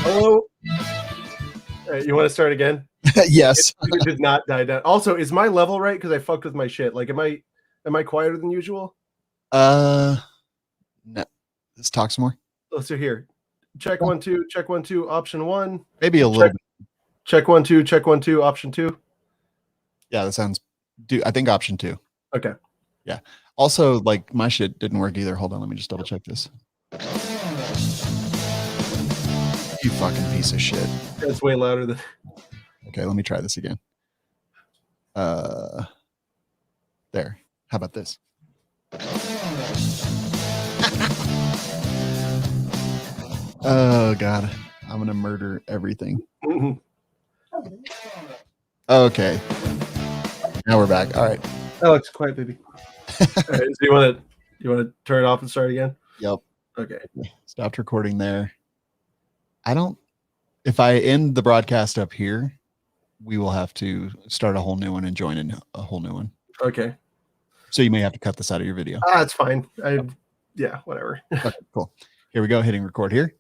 Hello. You want to start again? Yes. It did not die down. Also, is my level right? Because I fucked with my shit. Like, am I quieter than usual? No. Let's talk some more. Let's do here. Check 1 2. Check 1 2. Option 1. Maybe a little bit. Check 1 2. Check 1 2. Option 2. Yeah, that sounds. I think option 2. Okay. Yeah. Also, like my shit didn't work either. Hold on, let me just double check this. You fucking piece of shit. That's way louder than. Okay, let me try this again. There. How about this? Oh God, I'm gonna murder everything. Okay. Now we're back. All right. Alex, quiet, baby. All right, so you want to turn it off and start again? Yep. Okay. Stopped recording there. If I end the broadcast up here, we will have to start a whole new one and join in a whole new one. Okay. So you may have to cut this out of your video. It's fine. Yeah, whatever. Okay, cool. Here we go. Hitting record here.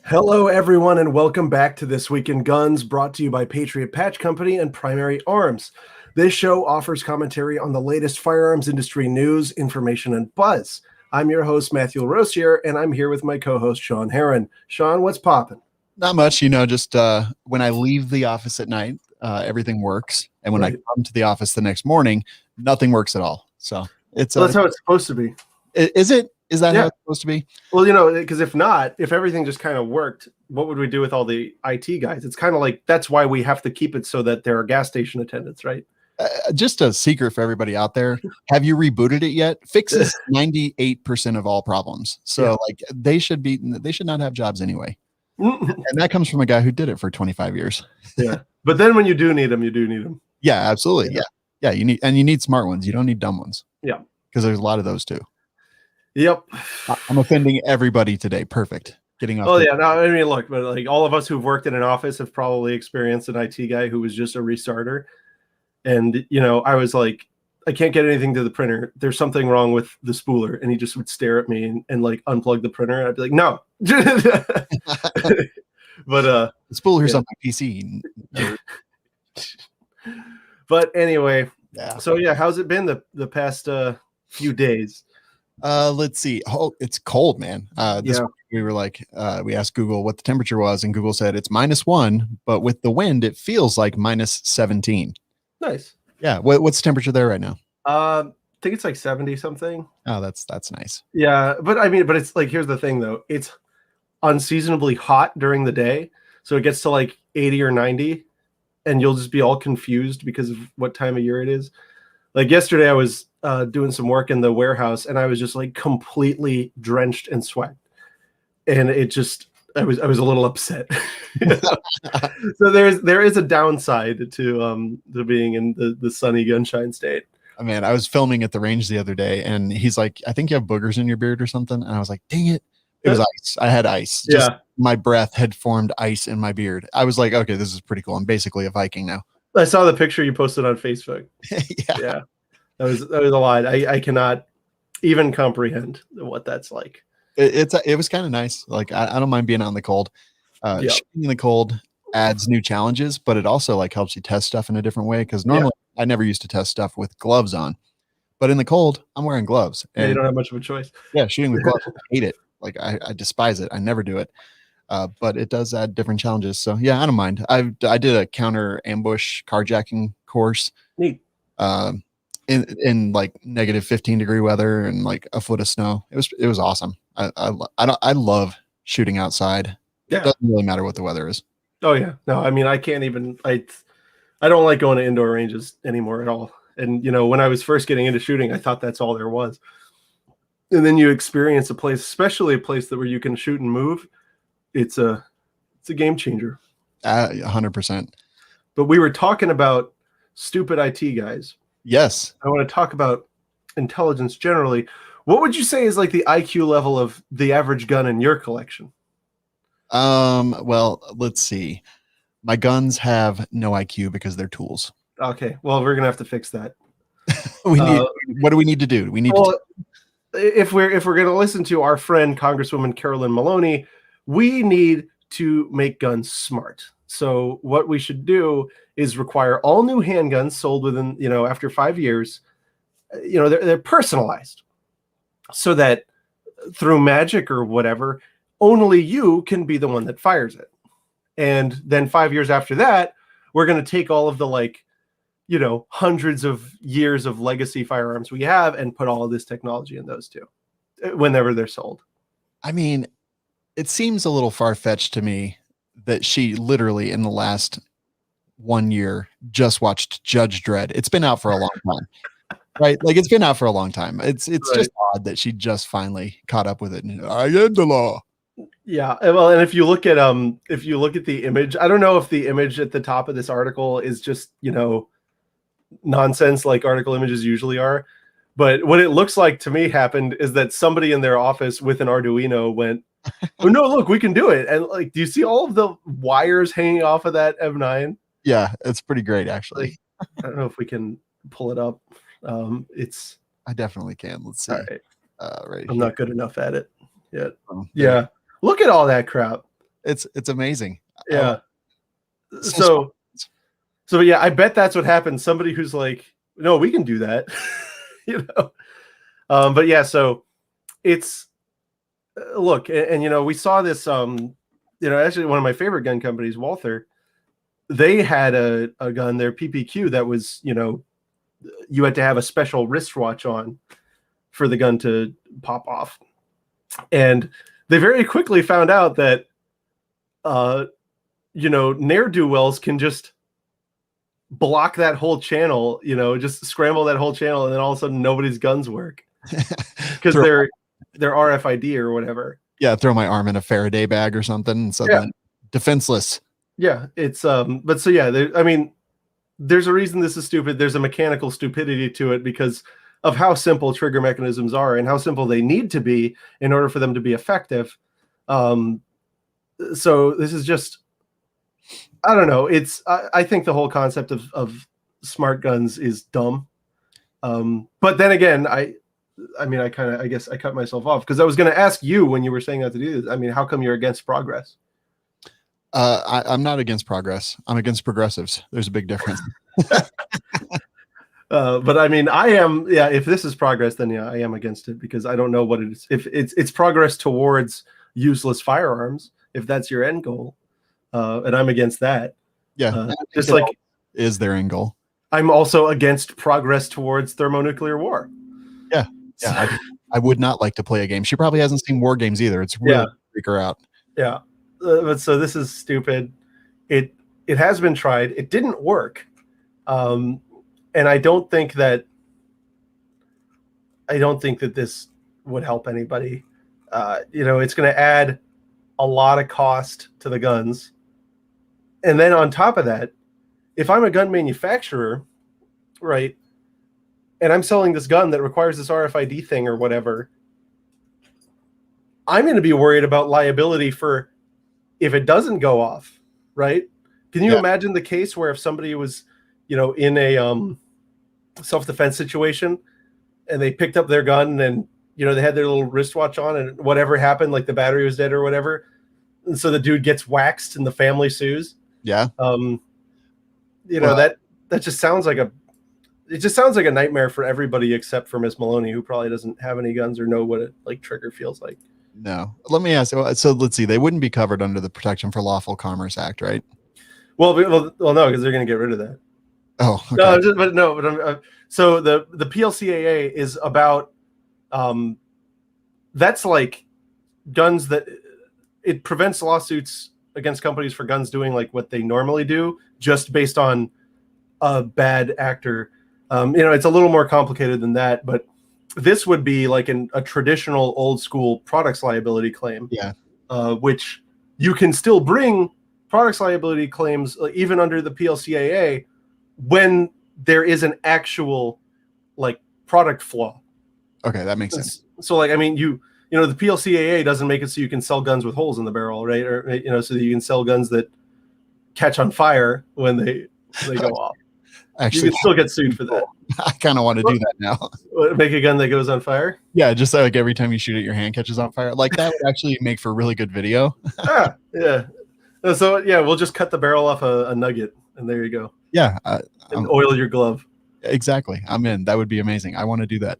Hello, everyone, and welcome back to This Week in Guns, brought to you by Patriot Patch Company and Primary Arms. This show offers commentary on the latest firearms industry news, information, and buzz. I'm your host, Matthew Larosiere, and I'm here with my co-host, Shawn Herrin. Shawn, what's popping? Not much, just when I leave the office at night, everything works. And when I come to the office the next morning, nothing works at all. So that's how it's supposed to be. Is it? Is that how it's supposed to be? Well, because if everything just kind of worked, what would we do with all the IT guys? It's kind of like, that's why we have to keep it so that there are gas station attendants, right? Just a secret for everybody out there. Have you rebooted it yet? Fixes 98% of all problems. So they should not have jobs anyway. And that comes from a guy who did it for 25 years. Yeah. But then when you do need them, you do need them. Yeah, absolutely. Yeah. You need smart ones. You don't need dumb ones. Yeah. Because there's a lot of those too. Yep. I'm offending everybody today. Perfect. Getting off. Oh yeah. No, I mean, look, but like all of us who've worked in an office have probably experienced an IT guy who was just a restarter. And, I was like, I can't get anything to the printer. There's something wrong with the spooler. And he just would stare at me and like unplug the printer. And I'd be like, no. But the spooler's on my PC. But anyway, yeah. So how's it been the past few days? Let's see. Oh, it's cold, man. This week we were like, we asked Google what the temperature was, and Google said it's -1, but with the wind, it feels like -17. Nice. Yeah. What's the temperature there right now? I think it's like 70 something. Oh, that's nice. Yeah, but it's like, here's the thing though. It's unseasonably hot during the day. So it gets to like 80 or 90 and you'll just be all confused because of what time of year it is. Like yesterday I was doing some work in the warehouse and I was just like completely drenched in sweat. And it just, I was a little upset. So there is a downside to being in the sunny Gunshine State. I mean, I was filming at the range the other day and he's like, I think you have boogers in your beard or something. And I was like, dang it. It was ice. I had ice. Just my breath had formed ice in my beard. I was like, okay, this is pretty cool. I'm basically a Viking now. I saw the picture you posted on Facebook. Yeah. That was a lot. I cannot even comprehend what that's like. It was kind of nice. Like I don't mind being out in the cold. Shooting in the cold adds new challenges, but it also like helps you test stuff in a different way. Because normally I never used to test stuff with gloves on, but in the cold I'm wearing gloves. And you don't have much of a choice. Yeah, shooting with gloves, I hate it. Like I despise it. I never do it. But it does add different challenges. So yeah, I don't mind. I did a counter ambush carjacking course. Neat. In like -15 degree weather and like a foot of snow. It was awesome. I love shooting outside. Yeah. It doesn't really matter what the weather is. Oh yeah. No, I mean, I can't even, I don't like going to indoor ranges anymore at all. And when I was first getting into shooting, I thought that's all there was. And then you experience a place, especially a place where you can shoot and move. It's a game changer. 100%. But we were talking about stupid IT guys. Yes. I want to talk about intelligence generally. What would you say is like the IQ level of the average gun in your collection? Well, let's see. My guns have no IQ because they're tools. Okay, well, we're gonna have to fix that. We need. Uh, What do we need to do? We need to. well, if we're gonna listen to our friend Congresswoman Carolyn Maloney, we need to make guns smart. So what we should do is require all new handguns sold within, after 5 years, they're personalized, so that through magic or whatever, only you can be the one that fires it. And then 5 years after that, we're going to take all of the hundreds of years of legacy firearms we have and put all of this technology in those too, whenever they're sold. I mean, it seems a little far-fetched to me that she literally in the last 1 year just watched Judge Dredd. It's been out for a long time. Right? Like it's been out for a long time. It's Right. just odd that she just finally caught up with it. And I am the law. Yeah, well, and if you look at the image, I don't know if the image at the top of this article is just, nonsense like article images usually are, but what it looks like to me happened is that somebody in their office with an Arduino went, "Oh no, look, we can do it." And like, do you see all of the wires hanging off of that M9? Yeah, it's pretty great actually. Like, I don't know if we can pull it up. I definitely can. Let's see. All right. Right. I'm not good enough at it yet. Oh, Yeah. Look at all that crap. It's amazing. Yeah. So yeah, I bet that's what happened. Somebody who's like, no, we can do that. But yeah, so it's look, and we saw this, actually one of my favorite gun companies, Walther, they had a gun, their PPQ, that was, you had to have a special wristwatch on for the gun to pop off. And they very quickly found out that, ne'er-do-wells can just block that whole channel, just scramble that whole channel, and then all of a sudden nobody's guns work because they're RFID or whatever. Yeah, throw my arm in a Faraday bag or something, so then defenseless. Yeah, it's but so yeah, there's a reason this is stupid. There's a mechanical stupidity to it because of how simple trigger mechanisms are and how simple they need to be in order for them to be effective. So this is just, I don't know. I think the whole concept of smart guns is dumb. But then again, I guess I cut myself off because I was going to ask you when you were saying that to do this. I mean, how come you're against progress? I'm not against progress. I'm against progressives. There's a big difference. But I mean, I am. Yeah, if this is progress, then yeah, I am against it because I don't know what it is. If it's progress towards useless firearms, if that's your end goal, and I'm against that. Yeah, just like is their end goal. I'm also against progress towards thermonuclear war. Yeah, yeah. I would not like to play a game. She probably hasn't seen war games either. It's really freak her out. Yeah. But so this is stupid. It has been tried. It didn't work. And I don't think that this would help anybody. It's going to add a lot of cost to the guns. And then on top of that, if I'm a gun manufacturer, right, and I'm selling this gun that requires this RFID thing or whatever, I'm going to be worried about liability for if it doesn't go off, right? Can you imagine the case where if somebody was, in a self-defense situation and they picked up their gun and, they had their little wristwatch on and whatever happened, like the battery was dead or whatever. And so the dude gets waxed and the family sues. Yeah. That just sounds like a nightmare for everybody except for Miss Maloney, who probably doesn't have any guns or know what a trigger feels like. No. Let me ask. So let's see. They wouldn't be covered under the Protection for Lawful Commerce Act, right? Well, no, because they're going to get rid of that. Oh, okay. So the PLCAA is about that's like guns that it prevents lawsuits against companies for guns doing like what they normally do, just based on a bad actor. It's a little more complicated than that, but this would be like a traditional old school products liability claim. Yeah. Which you can still bring products liability claims even under the PLCAA when there is an actual like product flaw. Okay, that makes sense. So like, I mean, the PLCAA doesn't make it so you can sell guns with holes in the barrel, right? Or so that you can sell guns that catch on fire when they go off. Actually, you can still get sued for that. I kind of want to do that now. Make a gun that goes on fire? Yeah, just like every time you shoot it, your hand catches on fire. Like that would actually make for really good video. Yeah. So yeah, we'll just cut the barrel off a nugget, and there you go. Yeah, and oil your glove. Exactly. I'm in. That would be amazing. I want to do that.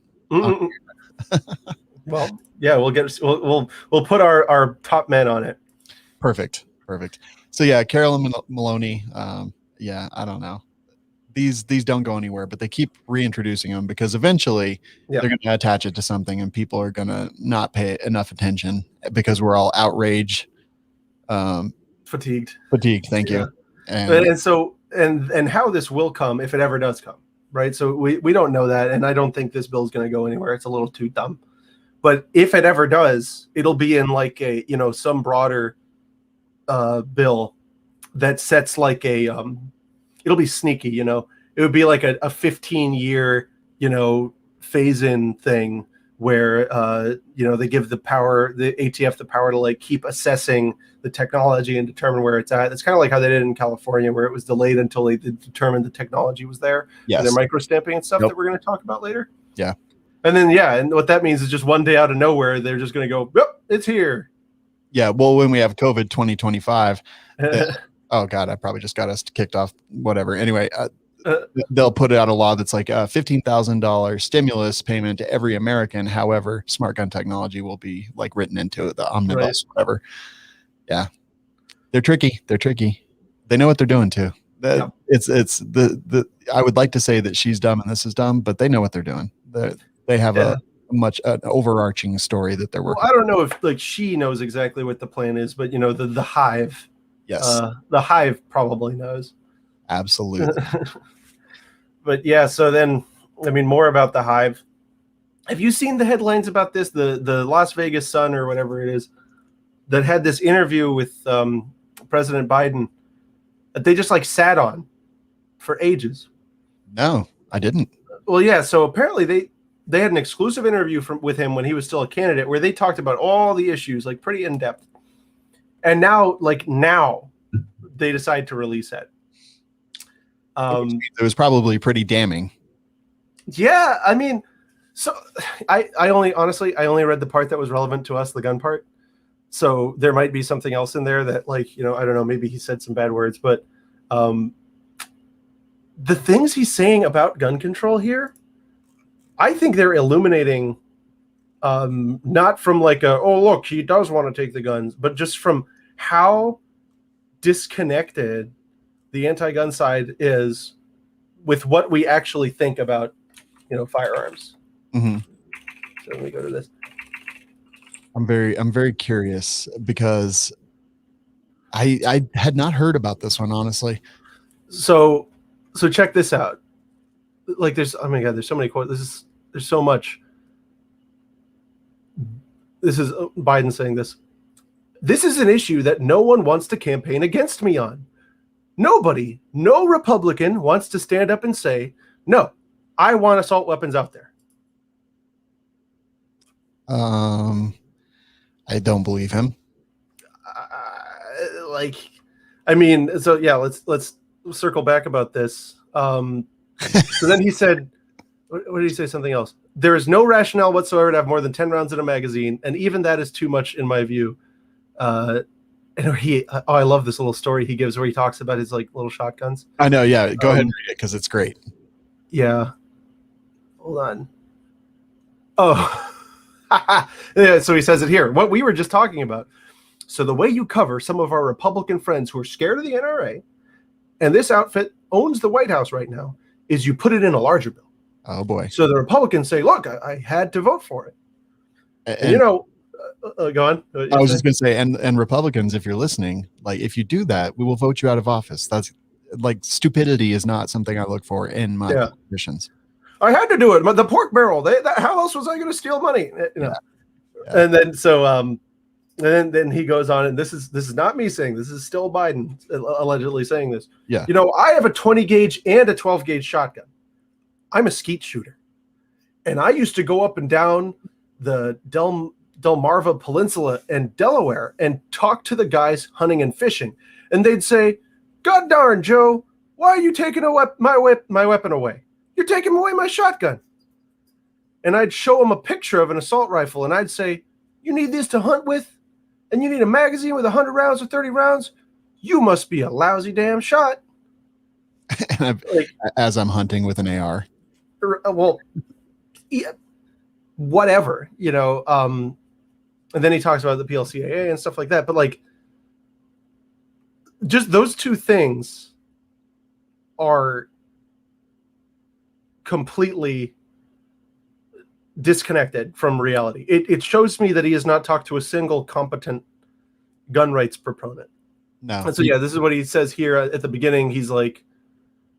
Well, yeah, we'll put our top men on it. Perfect. So yeah, Carolyn Maloney. Yeah, I don't know. These don't go anywhere, but they keep reintroducing them because eventually they're going to attach it to something, and people are going to not pay enough attention because we're all outraged, fatigued. Thank you. And how this will come if it ever does come, right? So we don't know that, and I don't think this bill is going to go anywhere. It's a little too dumb. But if it ever does, it'll be in like a some broader bill that sets like a it'll be sneaky, it would be like a 15-year, phase-in thing where, they give the ATF the power to like keep assessing the technology and determine where it's at. It's kind of like how they did in California, where it was delayed until they determined the technology was there. Yes. And their microstamping and stuff that we're going to talk about later. Yeah. And then, and what that means is just one day out of nowhere, they're just going to go, yep, it's here. Yeah. Well, when we have COVID 2025, oh God, I probably just got us kicked off. Whatever. Anyway, they'll put out a law that's like a $15,000 stimulus payment to every American. However, smart gun technology will be like written into the omnibus, whatever. Yeah, they're tricky. They know what they're doing too. It's the. I would like to say that she's dumb and this is dumb, but they know what they're doing. They have an overarching story that they're working. Well, I don't know if like she knows exactly what the plan is, but the hive. Yes. The hive probably knows. Absolutely. But yeah, so then, more about the hive. Have you seen the headlines about this? The Las Vegas Sun or whatever it is that had this interview with President Biden that they just like sat on for ages. No, I didn't. Well, yeah. So apparently they had an exclusive interview with him when he was still a candidate where they talked about all the issues, like pretty in depth. And now they decide to release it. It was probably pretty damning. Yeah, so I only read the part that was relevant to us, the gun part. So there might be something else in there that I don't know, maybe he said some bad words, but the things he's saying about gun control here, I think they're illuminating, not from like look, he does want to take the guns, but just from how disconnected the anti-gun side is with what we actually think about, firearms. Mm-hmm. So let me go to this. I'm very curious because I had not heard about this one, honestly. So check this out. Like there's, oh my God, there's so many quotes. There's so much. This is Biden saying this. This is an issue that no one wants to campaign against me on. Nobody, no Republican wants to stand up and say, no, I want assault weapons out there. I don't believe him. So yeah, let's circle back about this. So then he said, what did he say? Something else. There is no rationale whatsoever to have more than 10 rounds in a magazine, and even that is too much in my view. And I love this little story he gives where he talks about his like little shotguns. I know. Yeah. Go ahead and read it because it's great. Yeah. Hold on. Oh, yeah. So he says it here. What we were just talking about. So the way you cover some of our Republican friends who are scared of the NRA, and this outfit owns the White House right now, is you put it in a larger bill. Oh boy. So the Republicans say, look, I had to vote for it. And go on. I was just going to say, and Republicans, if you're listening, like if you do that, we will vote you out of office. That's like stupidity is not something I look for in my politicians. I had to do it. The pork barrel. How else was I going to steal money? Yeah. And then and then he goes on, and this is not me saying this is still Biden allegedly saying this. Yeah. I have a 20 gauge and a 12 gauge shotgun. I'm a skeet shooter, and I used to go up and down the Delmarva Peninsula and Delaware and talk to the guys hunting and fishing, and they'd say, "God darn, Joe, why are you taking my weapon away? You're taking away my shotgun." And I'd show them a picture of an assault rifle, and I'd say, "You need this to hunt with, and you need a magazine with 100 rounds or 30 rounds? You must be a lousy damn shot." And as I'm hunting with an AR. Well, yeah, whatever, and then he talks about the PLCAA and stuff like that. But like, just those two things are completely disconnected from reality. It shows me that he has not talked to a single competent gun rights proponent. No. And so, yeah, this is what he says here at the beginning. He's like,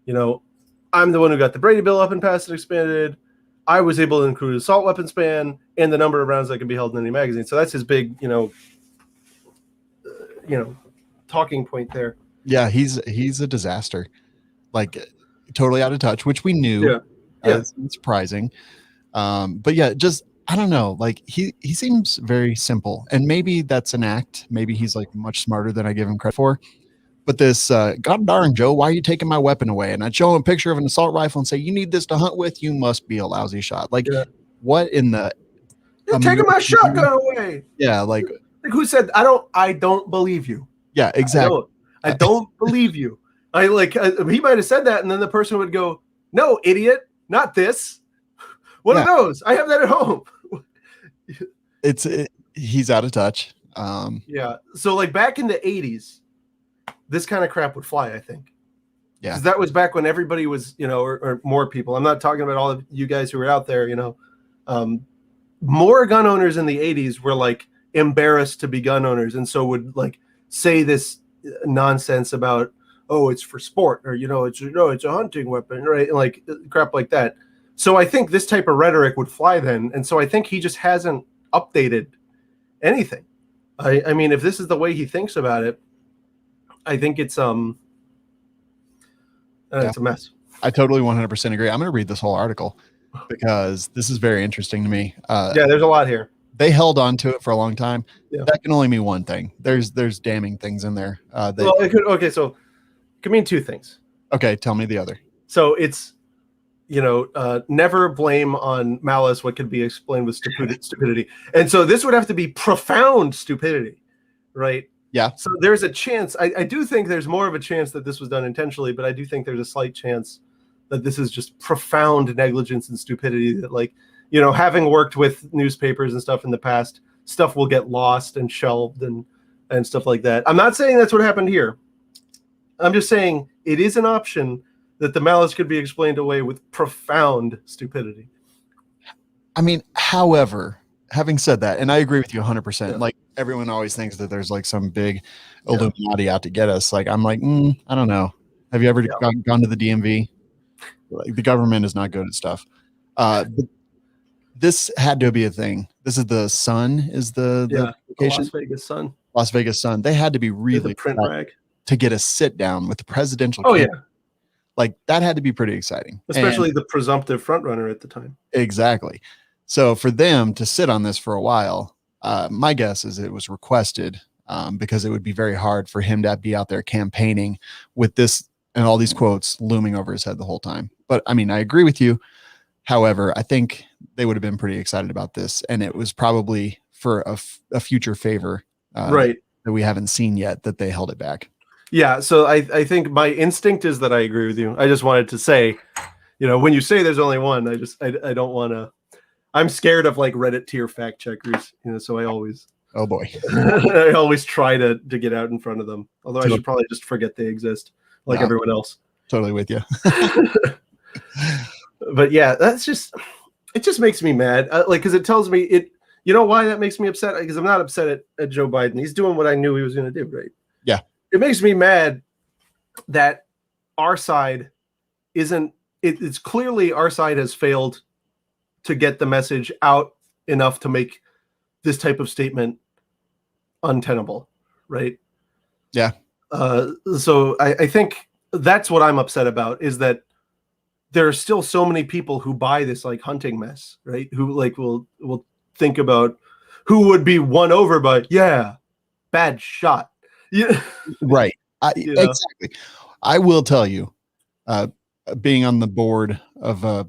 I'm the one who got the Brady Bill up and passed and expanded. I was able to include assault weapons ban and the number of rounds that can be held in any magazine. So that's his big, talking point there. Yeah, he's a disaster. Like, totally out of touch, which we knew. Yeah. It's surprising. But yeah, just, I don't know. Like, he seems very simple, and maybe that's an act. Maybe he's like much smarter than I give him credit for. But this, God darn, Joe, why are you taking my weapon away? And I'd show him a picture of an assault rifle and say, "You need this to hunt with. You must be a lousy shot." Like, what in the? You're taking my shotgun away. Yeah, like who said I don't believe you. Yeah, exactly. I don't believe you. He might have said that, and then the person would go, "No, idiot, not this. What are those? I have that at home." He's out of touch. Yeah. So like back in the 80s, this kind of crap would fly, I think. Yeah. Because that was back when everybody was, or more people. I'm not talking about all of you guys who were out there, more gun owners in the 80s were like embarrassed to be gun owners, and so would like say this nonsense about, "Oh, it's for sport," or it's a hunting weapon, right? And like crap like that. So I think this type of rhetoric would fly then, and so I think he just hasn't updated anything. I mean, if this is the way he thinks about it, I think it's a mess. I totally 100% agree. I'm going to read this whole article because this is very interesting to me. There's a lot here. They held on to it for a long time. Yeah. That can only mean one thing. There's damning things in there. So it could mean two things. Okay, tell me the other. So it's, never blame on malice what could be explained with stupidity. And so this would have to be profound stupidity, right? Yeah. So there's a chance. I do think there's more of a chance that this was done intentionally, but I do think there's a slight chance that this is just profound negligence and stupidity that, like, having worked with newspapers and stuff in the past, stuff will get lost and shelved and stuff like that. I'm not saying that's what happened here. I'm just saying it is an option that the malice could be explained away with profound stupidity. I mean, however, having said that, and I agree with you 100%, like everyone always thinks that there's like some big Illuminati out to get us. Like, I'm like, I don't know. Have you ever gone to the DMV? Like, the government is not good at stuff. But this had to be a thing. This is the Sun, is the location? Las Vegas Sun. They had to be really print rag to get a sit down with the presidential. Like, that had to be pretty exciting, especially the presumptive front runner at the time. Exactly. So for them to sit on this for a while, my guess is it was requested because it would be very hard for him to be out there campaigning with this and all these quotes looming over his head the whole time. But I mean, I agree with you. However, I think they would have been pretty excited about this, and it was probably for a future favor, right, that we haven't seen yet, that they held it back. Yeah. So I think my instinct is that I agree with you. I just wanted to say, when you say there's only one, I don't want to. I'm scared of like Reddit tier fact checkers, so I always. Oh boy. I always try to get out in front of them. Although I should probably just forget they exist, like everyone else. Totally with you. But yeah, it just makes me mad. Because it tells me it. You know why that makes me upset? Because I'm not upset at Joe Biden. He's doing what I knew he was going to do, right? Yeah. It makes me mad that our side isn't. It's clearly our side has failed to get the message out enough to make this type of statement untenable, right? Yeah. So I think that's what I'm upset about, is that there are still so many people who buy this like hunting mess, right? Who like will think about, who would be won over by, yeah, bad shot. Yeah. Right. You know? Exactly. I will tell you, being on the board of a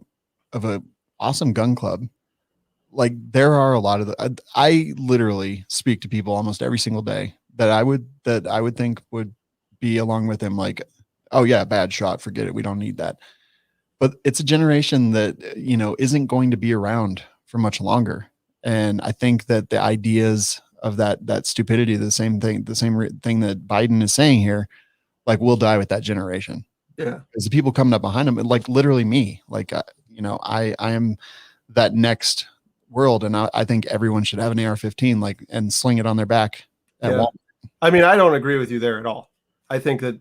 awesome gun club, like there are a lot of I literally speak to people almost every single day that I would think would be along with him, like, oh yeah, bad shot, forget it, we don't need that. But it's a generation that, you know, isn't going to be around for much longer. And I think that the ideas of that stupidity, the same thing that Biden is saying here, like, will die with that generation. Yeah. Because the people coming up behind them, like literally me, like, you know, I am that next world. And I think everyone should have an AR-15, like, and sling it on their back at Walmart. I mean, I don't agree with you there at all. I think that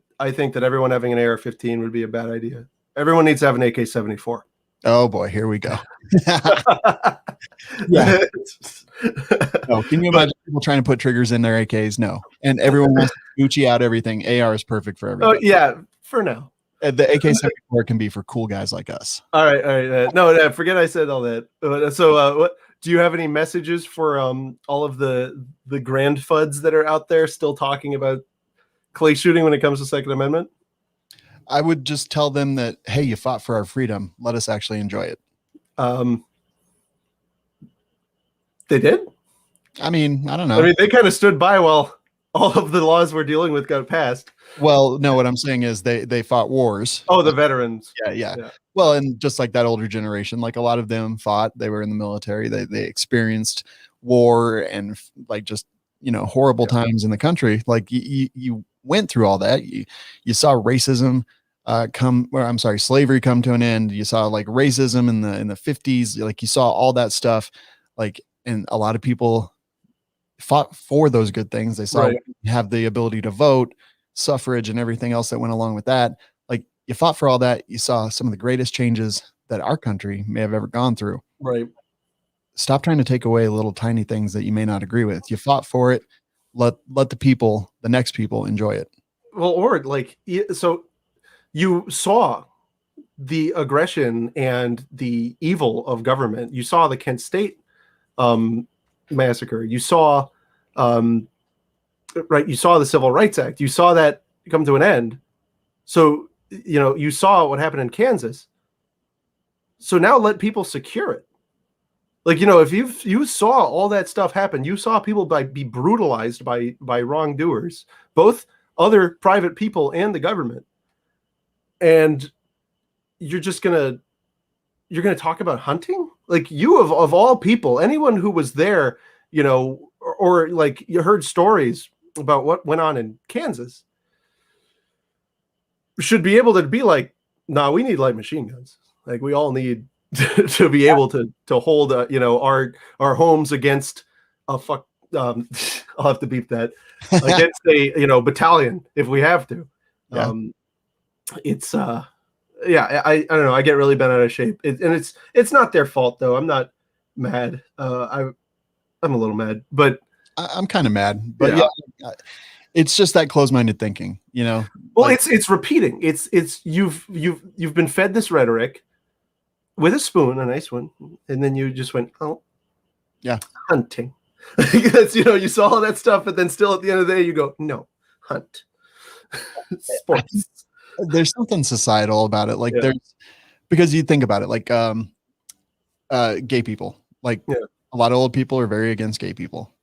everyone having an AR-15 would be a bad idea. Everyone needs to have an AK-74. Oh boy, here we go. Yeah. No, can you imagine people trying to put triggers in their AKs? No. And everyone wants to Gucci out everything. AR is perfect for everything. Oh yeah, for now. The AK-74 can be for cool guys like us. All right. No, forget I said all that. So, what do you have any messages for all of the grand fuds that are out there still talking about clay shooting when it comes to Second Amendment? I would just tell them that, hey, you fought for our freedom. Let us actually enjoy it. They did? I mean, I don't know. I mean, they kind of stood by while all of the laws we're dealing with got passed. Well, no, what I'm saying is they fought wars. Oh, the veterans. Yeah. Well, and just like that older generation, like a lot of them fought, they were in the military, they experienced war and like just, you know, horrible times in the country. Like you went through all that. You saw racism slavery come to an end. You saw like racism in the 50s. Like you saw all that stuff. Like, and a lot of people fought for those good things. They saw have the ability to vote, suffrage, and everything else that went along with that. Like you fought for all that. You saw some of the greatest changes that our country may have ever gone through. Right. Stop trying to take away little tiny things that you may not agree with. You fought for it. Let the next people enjoy it. Well, or like, so you saw the aggression and the evil of government. You saw the Kent State massacre. You saw, you saw the Civil Rights Act. You saw that come to an end. So, you know, you saw what happened in Kansas. So now let people secure it. Like, you know, if you saw all that stuff happen, you saw people be brutalized by wrongdoers, both other private people and the government. And you're gonna talk about hunting? Like, you of all people, anyone who was there, you know, or like you heard stories about what went on in Kansas, should be able to be like, nah, we need light machine guns. Like, we all need to be able to hold you know, our homes against a I'll have to beep that, against a, you know, battalion if we have to. It's I don't know, I get really bent out of shape, and it's not their fault though. I'm not mad. I'm a little mad, but I'm kind of mad, but yeah, it's just that closed-minded thinking, you know. Well, like, it's repeating. It's you've been fed this rhetoric with a spoon, a nice one, and then you just went, oh, yeah, hunting. That's, you know, you saw all that stuff, but then still at the end of the day, you go, no, hunt. Sports. There's something societal about it, like there's, because you think about it, like gay people, like a lot of old people are very against gay people.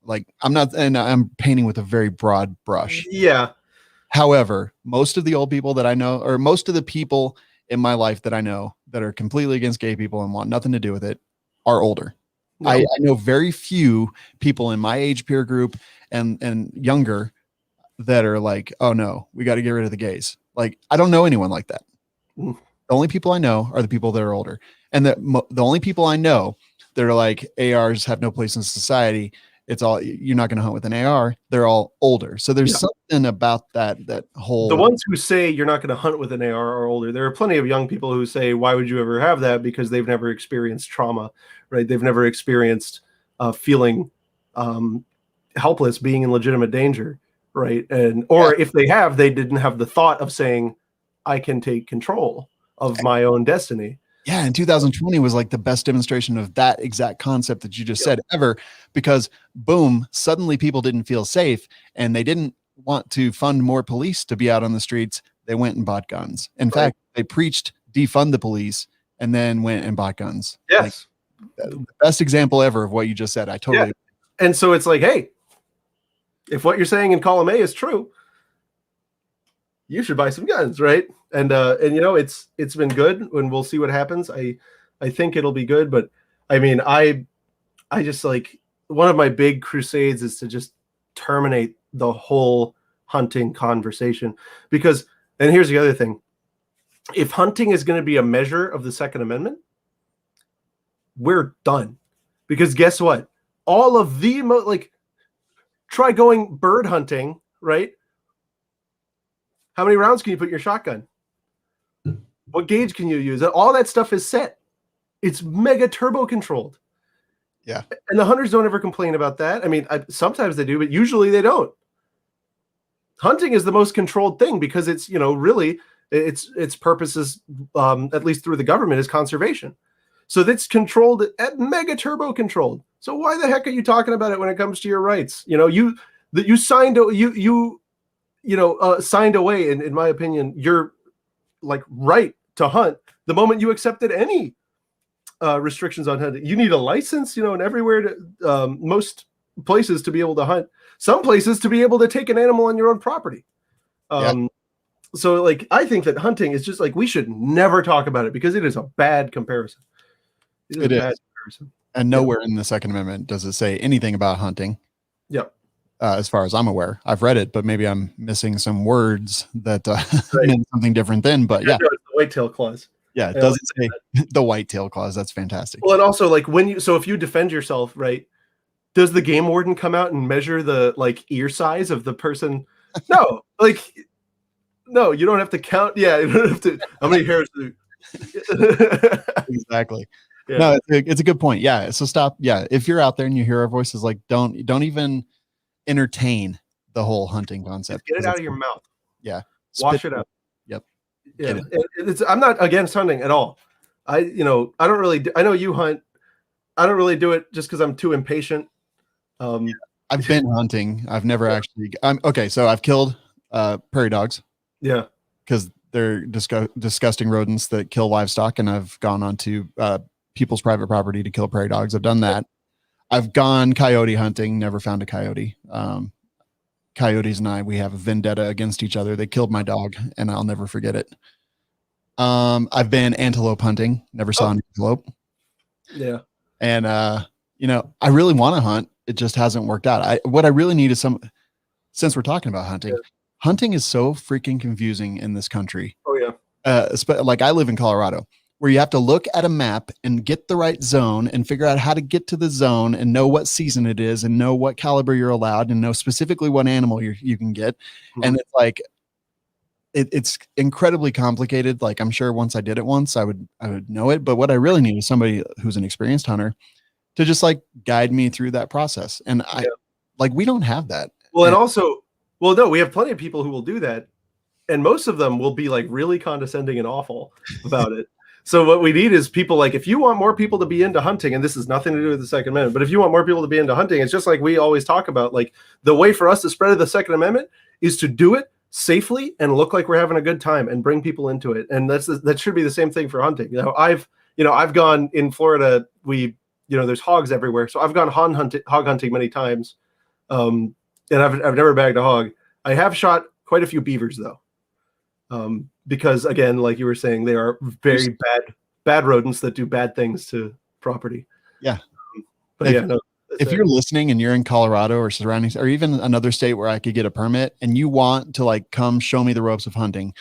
Like, I'm painting with a very broad brush. Yeah. However, most of the old people that I know, or most of the people in my life that I know that are completely against gay people and want nothing to do with it, are older. No. I know very few people in my age peer group and younger that are like, oh no, we got to get rid of the gays. Like, I don't know anyone like that. The only people I know are the people that are older. And the only people I know that are like, ARs have no place in society. It's all, you're not going to hunt with an AR. They're all older. So there's something about that whole. The ones who say you're not going to hunt with an AR are older. There are plenty of young people who say, why would you ever have that? Because they've never experienced trauma, right? They've never experienced feeling helpless, being in legitimate danger, right? And or if they have, they didn't have the thought of saying, I can take control of my own destiny. Yeah, and 2020 was like the best demonstration of that exact concept that you just said ever, because boom, suddenly people didn't feel safe and they didn't want to fund more police to be out on the streets. They went and bought guns. In fact, they preached defund the police and then went and bought guns. Like, Yes. the best example ever of what you just said. I totally. And so it's like, hey, if what you're saying in column A is true, you should buy some guns, right? And you know, it's been good, and we'll see what happens. I think it'll be good, but I mean, I just like, one of my big crusades is to just terminate the whole hunting conversation, because, and here's the other thing, if hunting is going to be a measure of the Second Amendment, we're done. Because guess what? All of the like, try going bird hunting, right? How many rounds can you put in your shotgun? What gauge can you use? All that stuff is set. It's mega turbo controlled. Yeah. And the hunters don't ever complain about that. I mean, sometimes they do, but usually they don't. Hunting is the most controlled thing because it's, you know, really its purposes, at least through the government, is conservation. So that's controlled at mega turbo controlled. So why the heck are you talking about it when it comes to your rights? You know, you signed signed away, in my opinion, your like right to hunt the moment you accepted any restrictions on hunting. You need a license, you know, and everywhere to most places to be able to hunt. Some places to be able to take an animal on your own property. So like, I think that hunting is just like, we should never talk about it because it is a bad comparison. It is a bad comparison. And nowhere in the Second Amendment does it say anything about hunting. Yep. As far as I'm aware, I've read it, but maybe I'm missing some words that meant something different then. But yeah, the whitetail clause. Yeah, it doesn't say the whitetail clause. That's fantastic. Well, and also like if you defend yourself, right? Does the game warden come out and measure the like ear size of the person? No, no, you don't have to count. Yeah, you don't have to. How many hairs? Exactly. Yeah. No, it's a good point. Yeah. So stop. Yeah. If you're out there and you hear our voices, like don't even entertain the whole hunting concept. Just get it out of your mouth. Yeah. Wash it out. Yep. Yeah. I'm not against hunting at all. I don't really. I know you hunt. I don't really do it just because I'm too impatient. I've been hunting. I've never actually. Okay. So I've killed prairie dogs. Yeah. Because they're disgusting rodents that kill livestock, and I've gone onto people's private property to kill prairie dogs. I've done that. I've gone coyote hunting, never found a coyote. Coyotes and we have a vendetta against each other. They killed my dog, and I'll never forget it. I've been antelope hunting, never saw an antelope. Yeah. And, I really want to hunt. It just hasn't worked out. What I really need is since we're talking about hunting, hunting is so freaking confusing in this country. Oh yeah. Like I live in Colorado, where you have to look at a map and get the right zone and figure out how to get to the zone and know what season it is and know what caliber you're allowed and know specifically what animal you can get. Mm-hmm. And it's like, it's incredibly complicated. Like I'm sure once I did it once, I would know it. But what I really need is somebody who's an experienced hunter to just like guide me through that process. And we don't have that. Well, and also, no, we have plenty of people who will do that. And most of them will be like really condescending and awful about it. So what we need is people like, if you want more people to be into hunting, and this has nothing to do with the Second Amendment, but if you want more people to be into hunting, it's just like we always talk about, like the way for us to spread the Second Amendment is to do it safely and look like we're having a good time and bring people into it. And that should be the same thing for hunting. I've gone in Florida, there's hogs everywhere. So I've gone hog hunting many times. And I've never bagged a hog. I have shot quite a few beavers though. Because again, like you were saying, they are very bad rodents that do bad things to property. Yeah. But if you're listening and you're in Colorado or surroundings, or even another state where I could get a permit and you want to like come show me the ropes of hunting,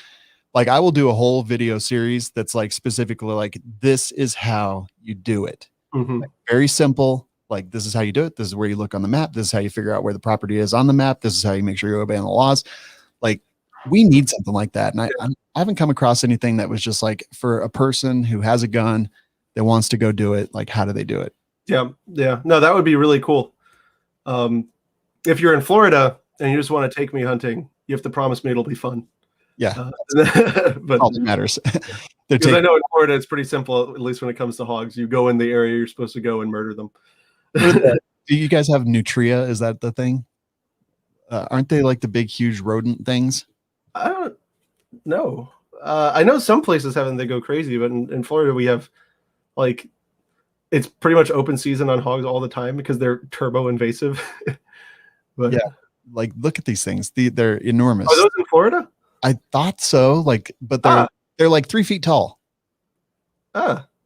like I will do a whole video series that's like specifically like, this is how you do it. Mm-hmm. Like, very simple. Like, this is how you do it. This is where you look on the map. This is how you figure out where the property is on the map. This is how you make sure you're obeying the laws. Like, we need something like that. And I haven't come across anything that was just like, for a person who has a gun that wants to go do it, like, how do they do it? Yeah. Yeah. No, that would be really cool. If you're in Florida and you just want to take me hunting, you have to promise me it'll be fun. Yeah, But all that matters. because I know in Florida it's pretty simple, at least when it comes to hogs. You go in the area you're supposed to go and murder them. Do you guys have nutria? Is that the thing? Aren't they like the big, huge rodent things? I don't know. I know some places have them, they go crazy, but in Florida we have like it's pretty much open season on hogs all the time because they're turbo invasive. But yeah, like look at these things. They're enormous. Are those in Florida? I thought so. Like, but they're like 3 feet tall.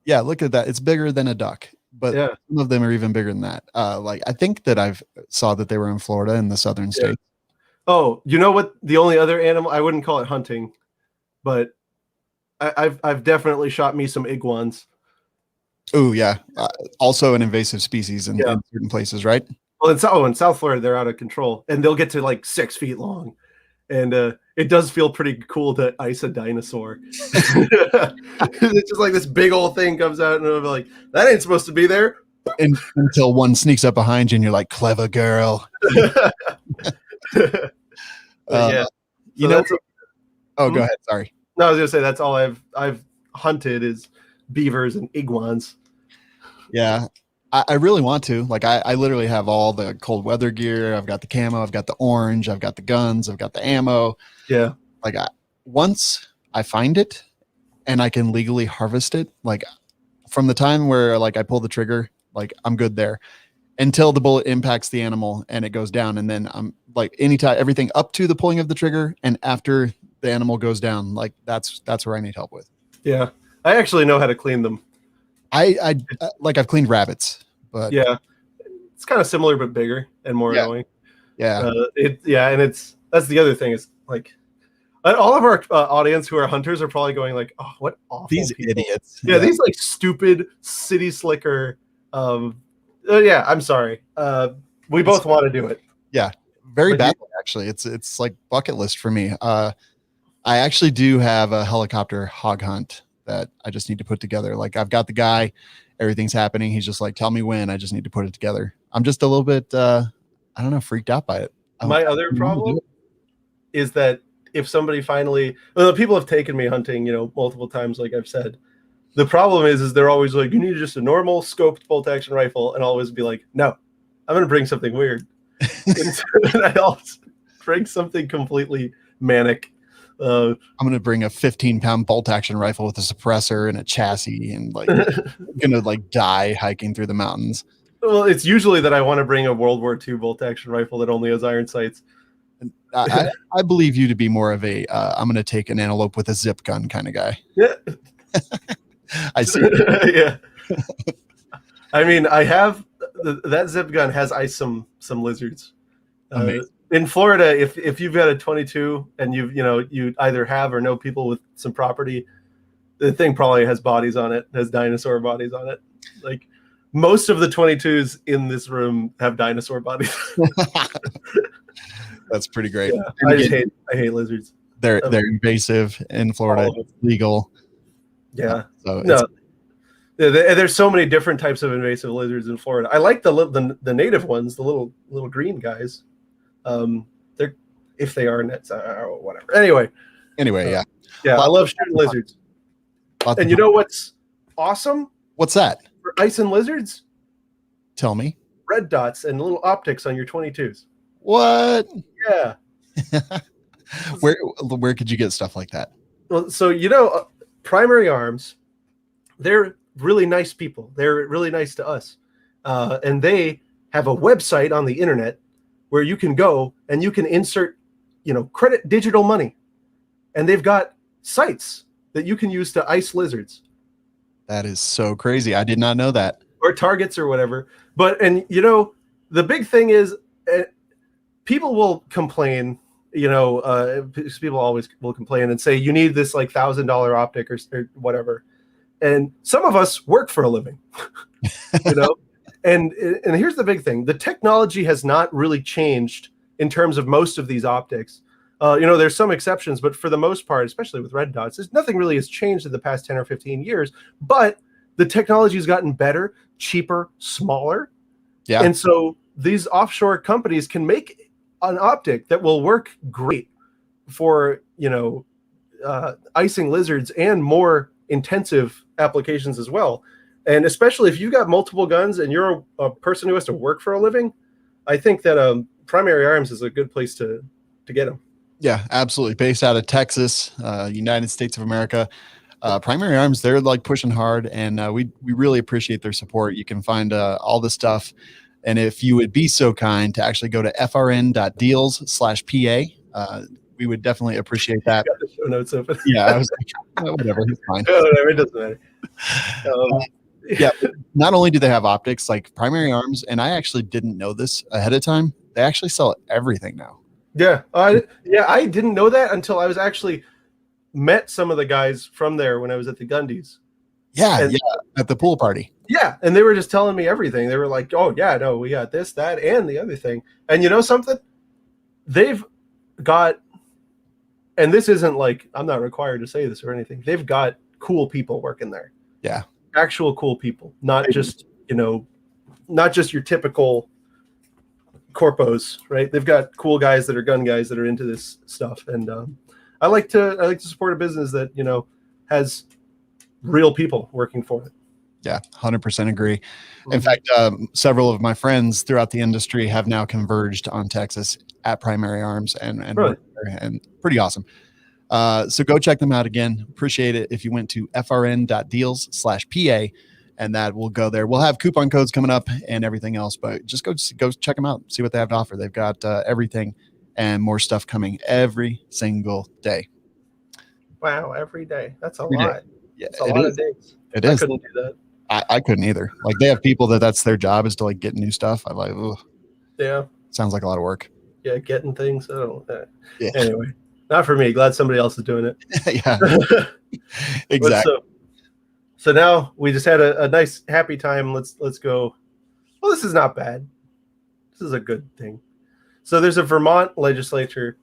Yeah, look at that. It's bigger than a duck, but some of them are even bigger than that. Like I think that I've saw that they were in Florida in the southern states. Oh, you know what? The only other animal, I wouldn't call it hunting, but I've definitely shot me some iguans. Oh yeah, also an invasive species in certain places, right? Well, in South Florida, they're out of control, and they'll get to like 6 feet long, and it does feel pretty cool to ice a dinosaur. It's just like this big old thing comes out, and it'll be like, that ain't supposed to be there. Until one sneaks up behind you, and you're like, clever girl. Yeah. You know. Oh, go ahead. Sorry. No, I was gonna say that's all I've hunted is beavers and iguans. Yeah, I really want to. Like, I literally have all the cold weather gear. I've got the camo. I've got the orange. I've got the guns. I've got the ammo. Yeah. Like, once I find it and I can legally harvest it, like from the time where like I pull the trigger, like I'm good there until the bullet impacts the animal and it goes down. And then I'm like anytime, everything up to the pulling of the trigger and after the animal goes down, like that's where I need help with. Yeah. I actually know how to clean them. I like I've cleaned rabbits, but yeah, it's kind of similar but bigger and more annoying. Yeah, and that's the other thing is like all of our audience who are hunters are probably going like, oh, what awful these people. idiots. Yeah, these like stupid city slicker. Yeah, I'm sorry. We both want to do it. Yeah, very badly actually. It's like bucket list for me. I actually do have a helicopter hog hunt that I just need to put together. Like I've got the guy, everything's happening. He's just like, tell me when. I just need to put it together. I'm just a little bit, I don't know, freaked out by it. My other problem is that if somebody finally, well, people have taken me hunting, multiple times, like I've said. The problem is they're always like, you need just a normal scoped bolt action rifle, and I'll always be like, no, I'm going to bring something weird. And I always bring something completely manic. I'm going to bring a 15-pound bolt action rifle with a suppressor and a chassis and like going to like die hiking through the mountains. Well, it's usually that I want to bring a World War II bolt action rifle that only has iron sights. I believe you to be more of a I'm going to take an antelope with a zip gun kind of guy. Yeah. I see. Yeah. I mean, I have that zip gun has iced some lizards. In Florida, if you've got a 22 and you either have or know people with some property, the thing probably has bodies on it, has dinosaur bodies on it. Like most of the 22s in this room have dinosaur bodies. That's pretty great. Yeah, I hate lizards. They're invasive in Florida. It's legal. Yeah. There's so many different types of invasive lizards in Florida. I like the native ones, the little green guys. They're if they are nets or whatever. Anyway, yeah. I love shooting lizards. And you know what's awesome? What's that? For ice and lizards? Tell me. Red dots and little optics on your 22s. What? Yeah. Where could you get stuff like that? Well, so Primary Arms, they're really nice people. They're really nice to us. And they have a website on the internet where you can go and you can insert, credit digital money. And they've got sites that you can use to ice lizards. That is so crazy. I did not know that. Or targets or whatever. But, the big thing is people will complain, people always will complain and say, you need this like $1,000 optic or whatever. And some of us work for a living, And here's the big thing. The technology has not really changed in terms of most of these optics. There's some exceptions, but for the most part, especially with red dots, nothing really has changed in the past 10 or 15 years. But the technology has gotten better, cheaper, smaller. Yeah. And so these offshore companies can make an optic that will work great for, icing lizards and more intensive applications as well. And especially if you've got multiple guns and you're a person who has to work for a living, I think that Primary Arms is a good place to get them. Yeah, absolutely. Based out of Texas, United States of America. Primary Arms, they're like pushing hard, and we really appreciate their support. You can find all the stuff. And if you would be so kind to actually go to frn.deals/PA, we would definitely appreciate that. Got the show notes open. Yeah, I was like, whatever, it's fine. Whatever, it doesn't matter. Yeah, not only do they have optics, like Primary Arms, and I actually didn't know this ahead of time, they actually sell everything now. Yeah, I didn't know that until I was actually met some of the guys from there when I was at the Gundies. Yeah, at the pool party. Yeah, and they were just telling me everything. They were like, "Oh yeah, no, we got this, that, and the other thing." And you know something? They've got, and this isn't like, I'm not required to say this or anything. They've got cool people working there. Yeah, actual cool people, not just not just your typical corpos, right? They've got cool guys that are gun guys that are into this stuff, and I like to support a business that has real people working for it. Yeah, 100% agree. In fact, several of my friends throughout the industry have now converged on Texas at Primary Arms, and really? and pretty awesome. So go check them out again. Appreciate it if you went to frn.deals/PA, and that will go there. We'll have coupon codes coming up and everything else, but just go check them out, see what they have to offer. They've got everything and more stuff coming every single day. Wow, every day. That's a Every lot. day. Yeah, it's a lot of days. It is. I couldn't do that. I couldn't either. Like, they have people that's their job is to like get new stuff. I'm like, ugh. Yeah, sounds like a lot of work. Yeah, getting things. I don't know. Yeah. Anyway, not for me. Glad somebody else is doing it. Yeah, exactly. So now we just had a nice happy time. Let's go. Well, this is not bad. This is a good thing. So there's a Vermont legislature.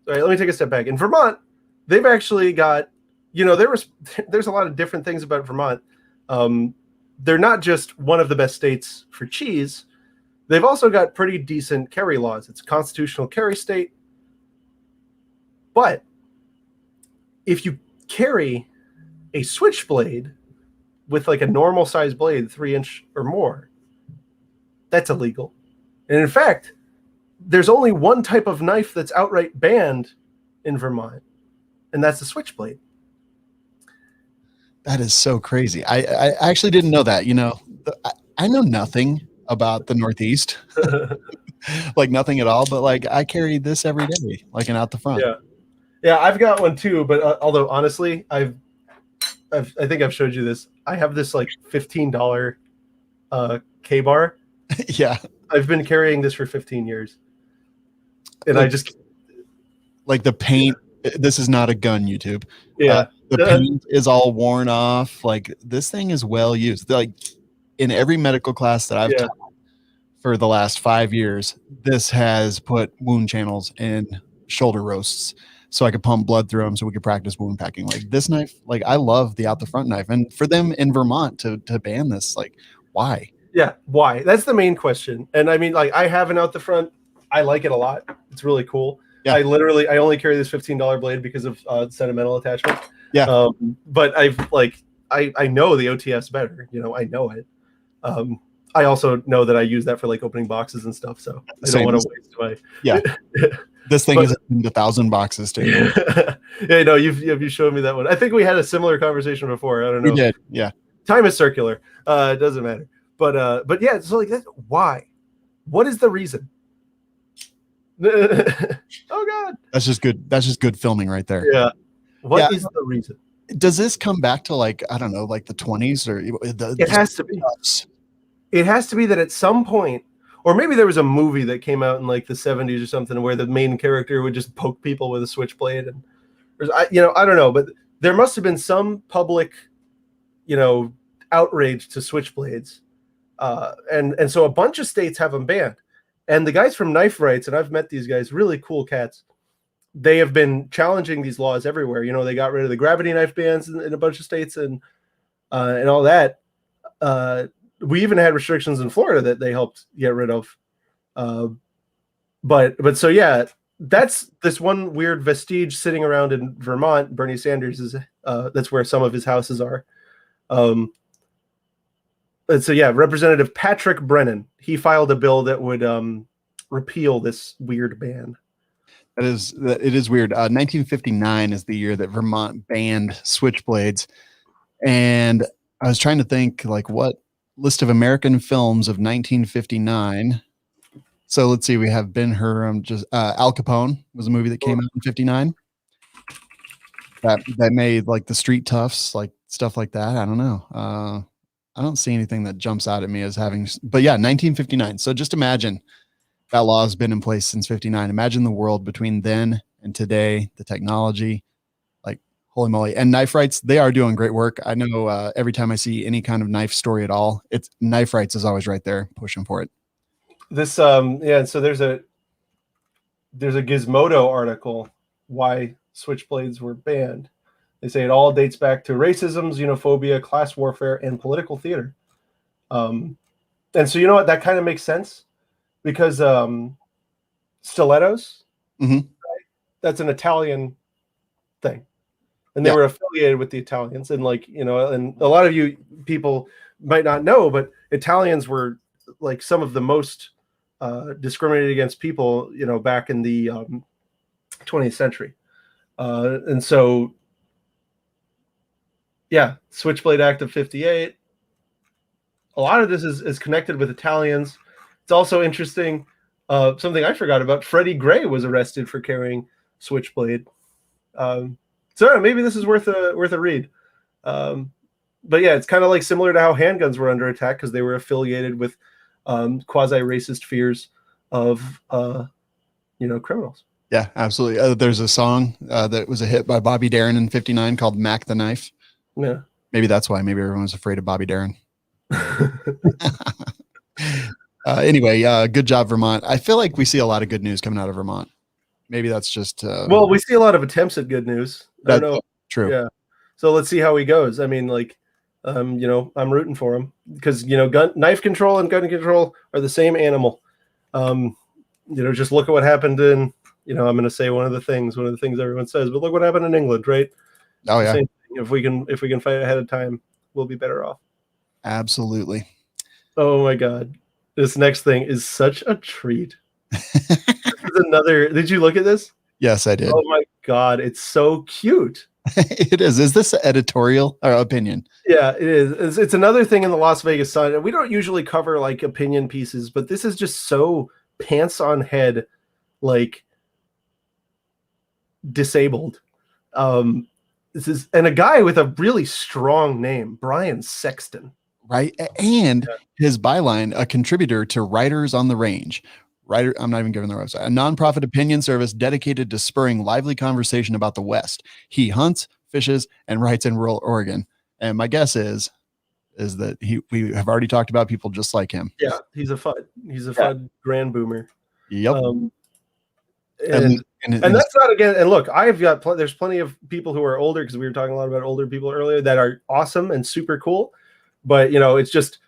All right, let me take a step back. In Vermont, they've actually got, there's a lot of different things about Vermont. They're not just one of the best states for cheese. They've also got pretty decent carry laws. It's a constitutional carry state. But if you carry a switchblade with like a normal size blade, 3-inch or more, that's illegal. And in fact, there's only one type of knife that's outright banned in Vermont, and that's the switchblade. That is so crazy. I actually didn't know that. I know nothing about the Northeast, like nothing at all. But like, I carry this every day, like, and out the front. Yeah, I've got one too. But although honestly, I think I've showed you this. I have this like $15 K-bar. Yeah, I've been carrying this for 15 years, and I just like the paint. This is not a gun, YouTube. Yeah. The paint is all worn off. Like, this thing is well used. Like, in every medical class that I've taught for the last 5 years, this has put wound channels in shoulder roasts so I could pump blood through them so we could practice wound packing. Like, this knife, like, I love the out the front knife. And for them in Vermont to ban this, like, why? Yeah, why? That's the main question. And I mean, like, I have an out the front. I like it a lot. It's really cool. Yeah. I only carry this $15 blade because of sentimental attachment. Yeah. But I know the OTS better. I know it. I also know that I use that for like opening boxes and stuff. So I don't want to waste my. Yeah. This thing is in 1,000 boxes too. Yeah, no, you've shown me that one. I think we had a similar conversation before. I don't know. We did. Yeah. Time is circular. It doesn't matter. But yeah. So like, why? What is the reason? Oh God. That's just good filming right there. Yeah. What is the reason? Does this come back to like, I don't know, like the 20s or it has to be. It has to be that at some point, or maybe there was a movie that came out in like the 70s or something where the main character would just poke people with a switchblade, and I don't know, but there must have been some public, outrage to switchblades, and so a bunch of states have them banned. And the guys from Knife Rights, and I've met these guys, really cool cats. They have been challenging these laws everywhere. They got rid of the gravity knife bans in a bunch of states and all that. We even had restrictions in Florida that they helped get rid of. But so yeah, that's this one weird vestige sitting around in Vermont. Bernie Sanders is that's where some of his houses are. And so yeah, Representative Patrick Brennan, he filed a bill that would repeal this weird ban. It is weird. 1959 is the year that Vermont banned switchblades, and I was trying to think like what list of American films of 1959. So let's see, we have Ben-Hur. Just Al Capone was a movie that came out in 59. That made like the Street Toughs, like stuff like that. I don't know. I don't see anything that jumps out at me as having, but yeah, 1959. So just imagine that law has been in place since 59. Imagine the world between then and today, the technology, like holy moly. And knife rights, they are doing great work. I know every time I see any kind of knife story at all, it's knife rights is always right there pushing for it. This yeah, so there's a Gizmodo article why switchblades were banned. They say it all dates back to racism, xenophobia, class warfare, and political theater. And so you know what, that kind of makes sense because stilettos, right? That's an Italian thing, and they were affiliated with the Italians. And like and a lot of you people might not know, but Italians were like some of the most discriminated against people, back in the 20th century. And so, yeah, Switchblade Act of 58. A lot of this is connected with Italians. It's also interesting. Something I forgot about. Freddie Gray was arrested for carrying switchblade. So maybe this is worth a read. But yeah, it's kind of like similar to how handguns were under attack because they were affiliated with quasi-racist fears of criminals. Yeah, absolutely. There's a song that was a hit by Bobby Darin in 59 called Mac the Knife. Yeah. Maybe that's why. Maybe everyone's afraid of Bobby Darin. Anyway, good job, Vermont. I feel like we see a lot of good news coming out of Vermont. Maybe that's just... well, we see a lot of attempts at good news. I don't know. True. Yeah. So let's see how he goes. I mean, like, I'm rooting for him because, knife control and gun control are the same animal. Just look at what happened in, I'm going to say one of the things everyone says, but look what happened in England, right? Oh yeah. If we can fight ahead of time, we'll be better off. Absolutely. Oh my God. This next thing is such a treat. This is another, did you look at this? Yes, I did. Oh my God. It's so cute. It is. Is this editorial or opinion? Yeah, it is. It's another thing in the Las Vegas Sun. We don't usually cover like opinion pieces, but this is just so pants on head, like disabled. This is, and a guy with a really strong name, Brian Sexton. Right. And his byline, a contributor to Writers on the Range. I'm not even giving their website. A nonprofit opinion service dedicated to spurring lively conversation about the West. He hunts, fishes, and writes in rural Oregon. And my guess is that we have already talked about people just like him. Yeah, he's a FUD grand boomer. Yep. And that's not again. And look, I've got there's plenty of people who are older because we were talking a lot about older people earlier that are awesome and super cool. But it's just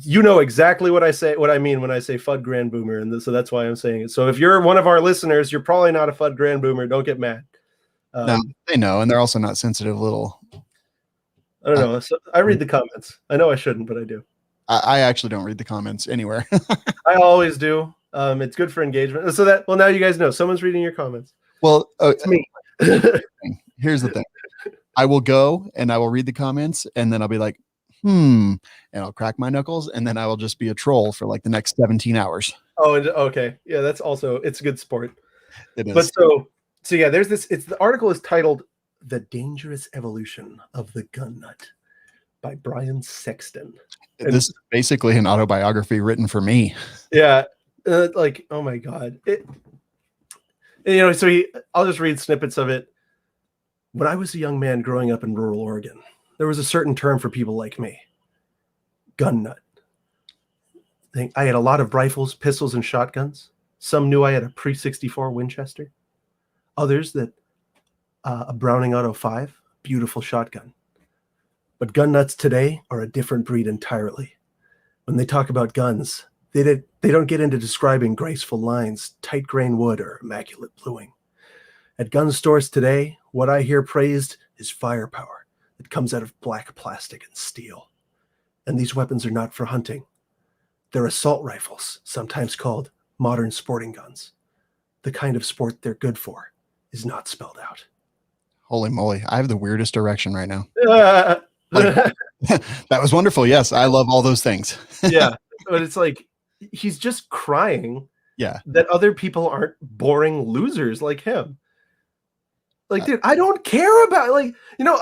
exactly what I mean when I say FUD grand boomer, and so that's why I'm saying it. So if you're one of our listeners, you're probably not a FUD grand boomer. Don't get mad. No, they know, and they're also not sensitive little. I don't know. So I read the comments. I know I shouldn't, but I do. I actually don't read the comments anywhere. I always do. It's good for engagement. So now you guys know someone's reading your comments. Well, it's me. Here's the thing. I will go and I will read the comments and then I'll be like, and I'll crack my knuckles and then I will just be a troll for like the next 17 hours. Oh, okay. Yeah, that's also, it's a good sport. It is. But so yeah, there's this, the article is titled The Dangerous Evolution of the Gun Nut by Brian Sexton. And this is basically an autobiography written for me. Yeah. Like, oh my God. I'll just read snippets of it. When I was a young man growing up in rural Oregon, there was a certain term for people like me. Gun nut. I had a lot of rifles, pistols, and shotguns. Some knew I had a pre-64 Winchester. Others that a Browning Auto 5, beautiful shotgun. But gun nuts today are a different breed entirely. When they talk about guns, They don't get into describing graceful lines, tight grain wood, or immaculate bluing. At gun stores today, what I hear praised is firepower that comes out of black plastic and steel. And these weapons are not for hunting. They're assault rifles, sometimes called modern sporting guns. The kind of sport they're good for is not spelled out. Holy moly. I have the weirdest erection right now. Uh, Like, that was wonderful. Yes. I love all those things. yeah. But it's like, he's just crying Yeah. that other people aren't boring losers like him. Like, dude, I don't care about, like, you know,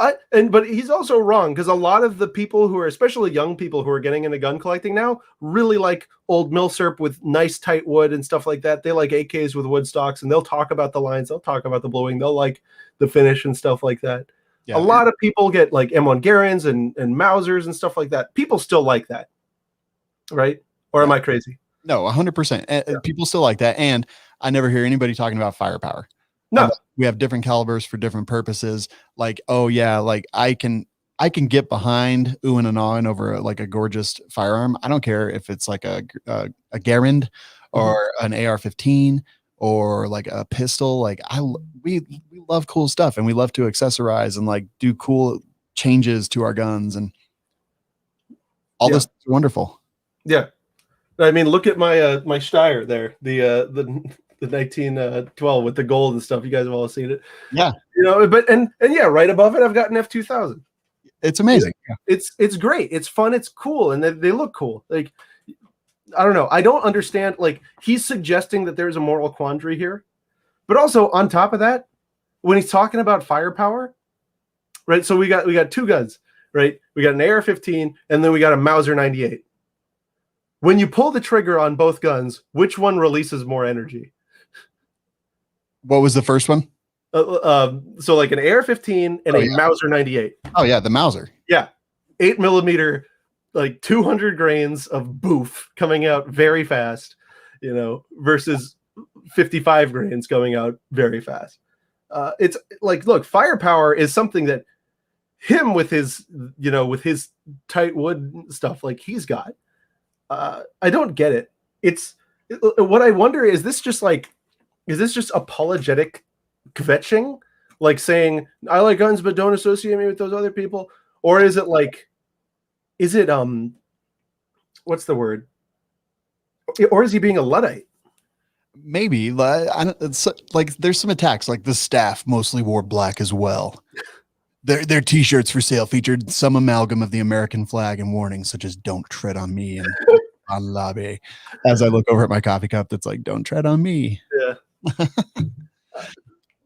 but he's also wrong, because a lot of the people who are, especially young people who are getting into gun collecting now, really like old milsurp with nice tight wood and stuff like that. They like AKs with wood stocks, and they'll talk about the lines, they'll talk about the bluing, they'll like the finish and stuff like that. Yeah. A lot of people get like M1 Garands and Mausers and stuff like that. People still like that, right? Or am I crazy? No, 100%. People still like that. And I never hear anybody talking about firepower. No. We have different calibers for different purposes. Like, oh yeah, like I can get behind oohing and ahhing over like a gorgeous firearm. I don't care if it's like a Garand or an AR-15 or like a pistol. Like we love cool stuff, and we love to accessorize and like do cool changes to our guns, and all this is wonderful. Yeah. I mean, look at my my Steyr there, the 1912 with the gold and stuff. You guys have all seen it. Yeah. You know, but and yeah, right above it, I've got an F2000. It's amazing. Yeah. It's great. It's fun. It's cool. And they look cool. Like, I don't know. I don't understand. Like, he's suggesting that there's a moral quandary here, but also on top of that, when he's talking about firepower, right? So we got two guns, right? We got an AR-15 and then we got a Mauser 98. When you pull the trigger on both guns, which one releases more energy? What was the first one? So like an AR-15 and a Mauser 98. Oh yeah, the Mauser. Yeah, 8mm, like 200 grains of boof coming out very fast, you know, versus 55 grains going out very fast. It's like, look, firepower is something that him with his, you know, with his tight wood stuff, like he's got. I don't get it. What I wonder is this just apologetic kvetching, like saying I like guns but don't associate me with those other people, or is it what's the word? Or is he being a Luddite? Maybe. It's like there's some attacks. Like the staff mostly wore black as well. Their t-shirts for sale featured some amalgam of the American flag and warnings such as "Don't tread on me" and "On lobby." As I look over at my coffee cup, that's like "Don't tread on me." Yeah.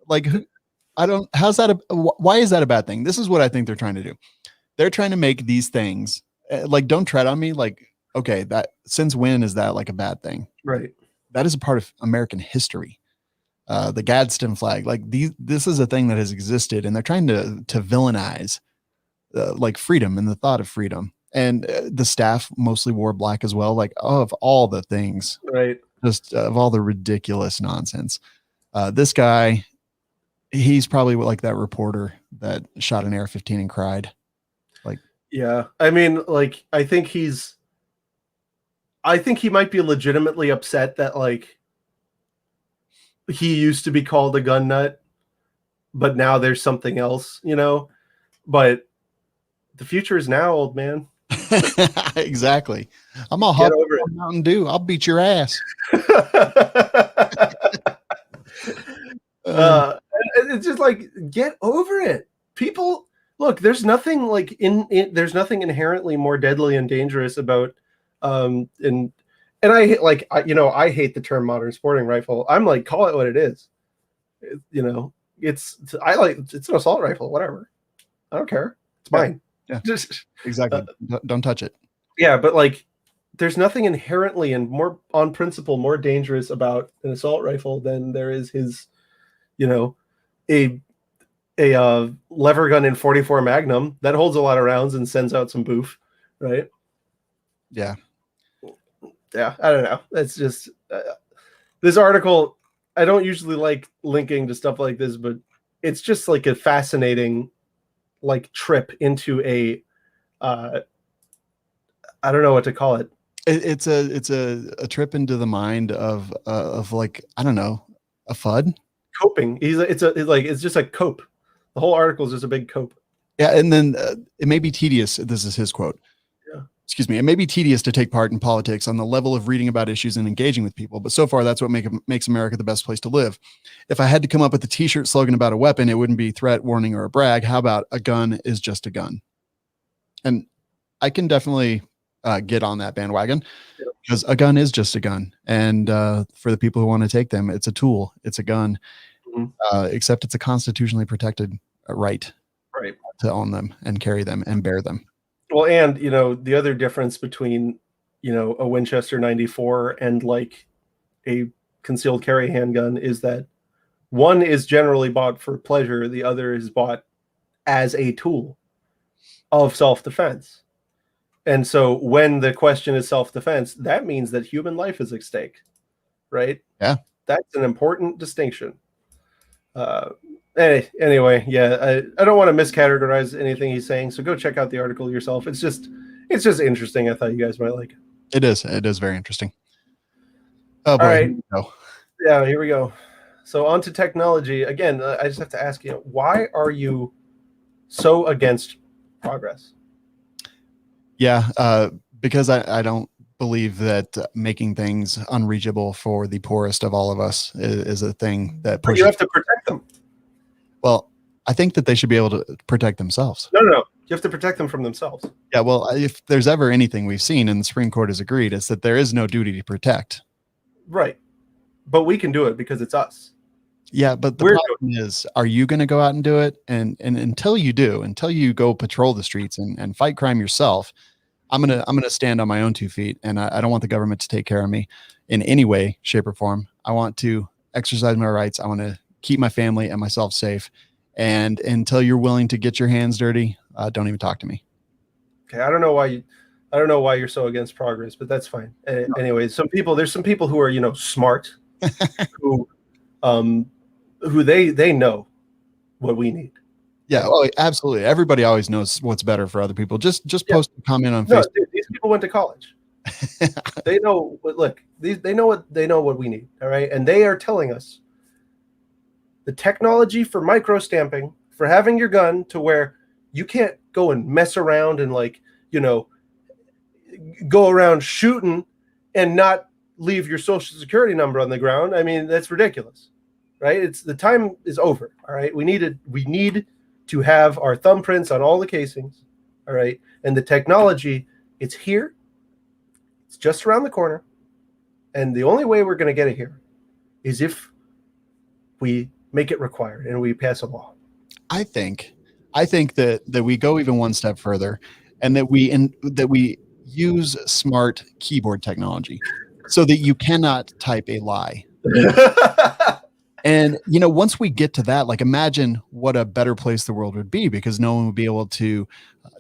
Like, why is that a bad thing? This is what I think they're trying to do. They're trying to make these things like "Don't tread on me." Like, okay, that since when is that like a bad thing? Right. That is a part of American history. The Gadsden flag, like this is a thing that has existed, and they're trying to villainize like freedom and the thought of freedom. And the staff mostly wore black as well. Like, of all the things, right? Just of all the ridiculous nonsense. This guy, he's probably like that reporter that shot an AR-15 and cried. Like, yeah, I mean, like, I think he might be legitimately upset that like he used to be called a gun nut, but now there's something else, you know. But the future is now, old man. Exactly. I'm all hot over it. Mountain Dew. I'll beat your ass. It's just like, get over it. People, look, there's nothing like there's nothing inherently more deadly and dangerous about and I hate, like, I hate the term modern sporting rifle. I'm like, call it what it is. You know, it's an assault rifle, whatever. I don't care. It's mine. Yeah, just exactly. Don't touch it. Yeah, but like, there's nothing inherently and more on principle more dangerous about an assault rifle than there is his, you know, a lever gun in 44 Magnum that holds a lot of rounds and sends out some boof, right? Yeah. Yeah, I don't know. It's just this article. I don't usually like linking to stuff like this, but it's just like a fascinating, like, trip into a I don't know what to call it. It's a trip into the mind of like, I don't know, a FUD. Coping. It's just like cope. The whole article is just a big cope. Yeah, and then it may be tedious. This is his quote. Yeah. Excuse me. It may be tedious to take part in politics on the level of reading about issues and engaging with people, but so far that's what makes America the best place to live. If I had to come up with a T-shirt slogan about a weapon, it wouldn't be threat, warning, or a brag. How about a gun is just a gun? And I can definitely get on that bandwagon because a gun is just a gun. And for the people who want to take them, it's a tool. It's a gun, except it's a constitutionally protected right to own them and carry them and bear them. Well, and the other difference between a Winchester 94 and like a concealed carry handgun is that one is generally bought for pleasure, the other is bought as a tool of self-defense. And so when the question is self-defense, that means that human life is at stake, right? Yeah, that's an important distinction. Anyway, yeah, I don't want to miscategorize anything he's saying, so go check out the article yourself. It's just interesting. I thought you guys might like it. It is very interesting. Oh boy. All right. Yeah, here we go. So on to technology. Again, I just have to ask you, why are you so against progress? Yeah, because I don't believe that making things unreachable for the poorest of all of us is a thing that pushes. You have to protect them. Well, I think that they should be able to protect themselves. No. You have to protect them from themselves. Yeah, well, if there's ever anything we've seen, and the Supreme Court has agreed, it's that there is no duty to protect. Right. But we can do it because it's us. Yeah, but the problem is, are you going to go out and do it? And until you do, until you go patrol the streets and fight crime yourself, I'm gonna stand on my own 2 feet, and I don't want the government to take care of me in any way, shape, or form. I want to exercise my rights. I want to keep my family and myself safe. And until you're willing to get your hands dirty, don't even talk to me. Okay, I don't know why you're so against progress, but that's fine. Anyway, there's some people who are smart, who they know what we need. Yeah, oh, absolutely. Everybody always knows what's better for other people. Just post a comment on Facebook. Dude, these people went to college. They know. Look, they know what we need. All right, and they are telling us the technology for micro stamping, for having your gun to where you can't go and mess around and go around shooting and not leave your social security number on the ground. I mean, that's ridiculous, right? The time is over. All right, we need to have our thumbprints on all the casings. All right, and the technology, it's here. It's just around the corner, and the only way we're going to get it here is if we make it required and we pass a law. I think that we go even one step further, and that we use smart keyboard technology so that you cannot type a lie. And once we get to that, like, imagine what a better place the world would be, because no one would be able to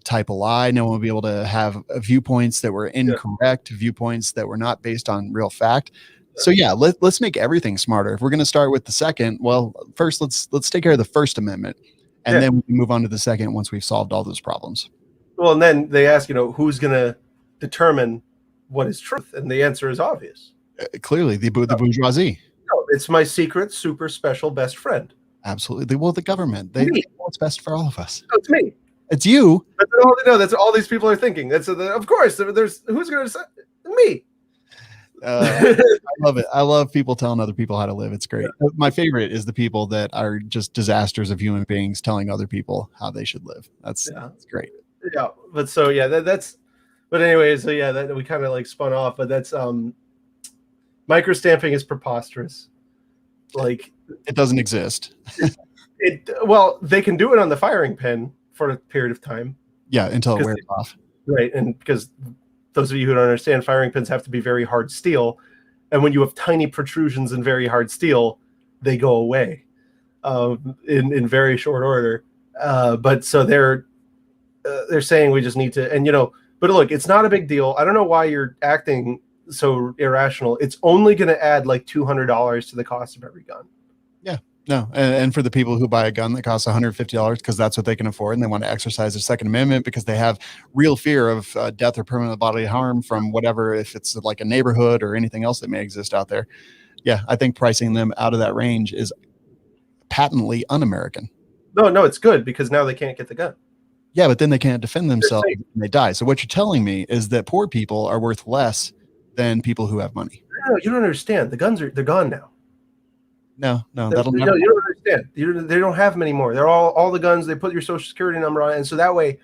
type a lie. No one would be able to have viewpoints that were incorrect, viewpoints that were not based on real fact. So yeah, let's make everything smarter. If we're going to start with the second, well, first let's take care of the First Amendment, and then we can move on to the second once we've solved all those problems. Well, and then they ask, who's going to determine what is truth, and the answer is obvious. Clearly, the bourgeoisie. No, it's my secret, super special best friend. Absolutely. Well, the government, they know what's best for all of us. No, it's me. It's you. That's all these people are thinking. Of course, there's who's going to say me. I love it. I love people telling other people how to live. It's great. My favorite is the people that are just disasters of human beings telling other people how they should live. That's great. Yeah, but so yeah, but anyway, so yeah, that we kind of spun off, but that's microstamping is preposterous. Like, it doesn't exist. Well, they can do it on the firing pin for a period of time. Yeah, until it wears off. Right, and because those of you who don't understand, firing pins have to be very hard steel, and when you have tiny protrusions in very hard steel, they go away in very short order. But so they're saying we just need to, and but look, it's not a big deal. I don't know why you're acting so irrational. It's only going to add like $200 to the cost of every gun. Yeah, No, and for the people who buy a gun that costs $150 because that's what they can afford, and they want to exercise their Second Amendment because they have real fear of death or permanent bodily harm from whatever, if it's like a neighborhood or anything else that may exist out there. Yeah, I think pricing them out of that range is patently un-American. No, it's good because now they can't get the gun. Yeah, but then they can't defend themselves and they die. So what you're telling me is that poor people are worth less than people who have money. No, you don't understand. The guns they're gone now. No, that'll never. You don't understand. They don't have many more. They're all the guns. They put your social security number on it, and so that way,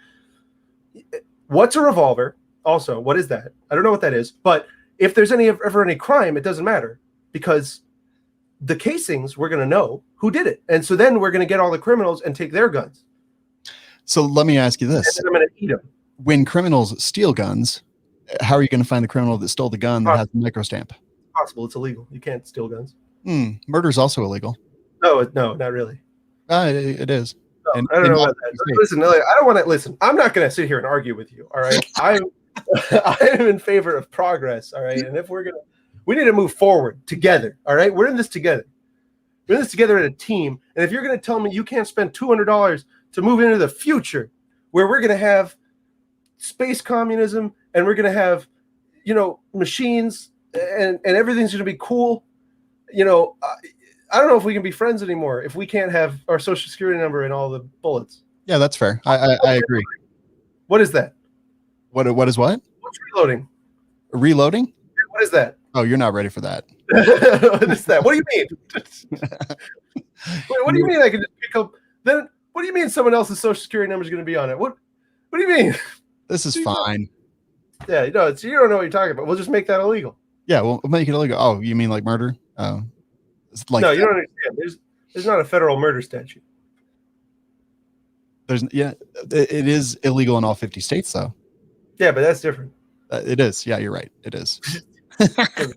what's a revolver? Also, what is that? I don't know what that is. But if there's ever any crime, it doesn't matter because the casings, we're going to know who did it, and so then we're going to get all the criminals and take their guns. So let me ask you this: I'm going to eat them. When criminals steal guns, how are you going to find the criminal that stole the gun that has the microstamp? It's possible. It's illegal. You can't steal guns. Murder is also illegal. No, not really. It is. No, I don't know about that. Listen, I don't want to listen. I'm not going to sit here and argue with you. All right. I am in favor of progress. All right. And if we need to move forward together. All right. We're in this together. We're in this together as a team. And if you're going to tell me you can't spend $200 to move into the future where we're going to have space communism and we're going to have, machines and everything's going to be cool. I don't know if we can be friends anymore if we can't have our social security number and all the bullets. Yeah, that's fair. I agree. What is that? What is what? What's reloading? Reloading? What is that? Oh, you're not ready for that. What is that? What do you mean? Wait, what do you mean I can just pick up? Then what do you mean someone else's social security number is going to be on it? What do you mean? This is fine. Yeah, you don't know what you're talking about. We'll just make that illegal. Yeah, we'll make it illegal. Oh, you mean like murder? Oh, no, you don't understand. There's not a federal murder statute. It is illegal in all 50 states, though. Yeah, but that's different. It is. Yeah, you're right. It is. I'm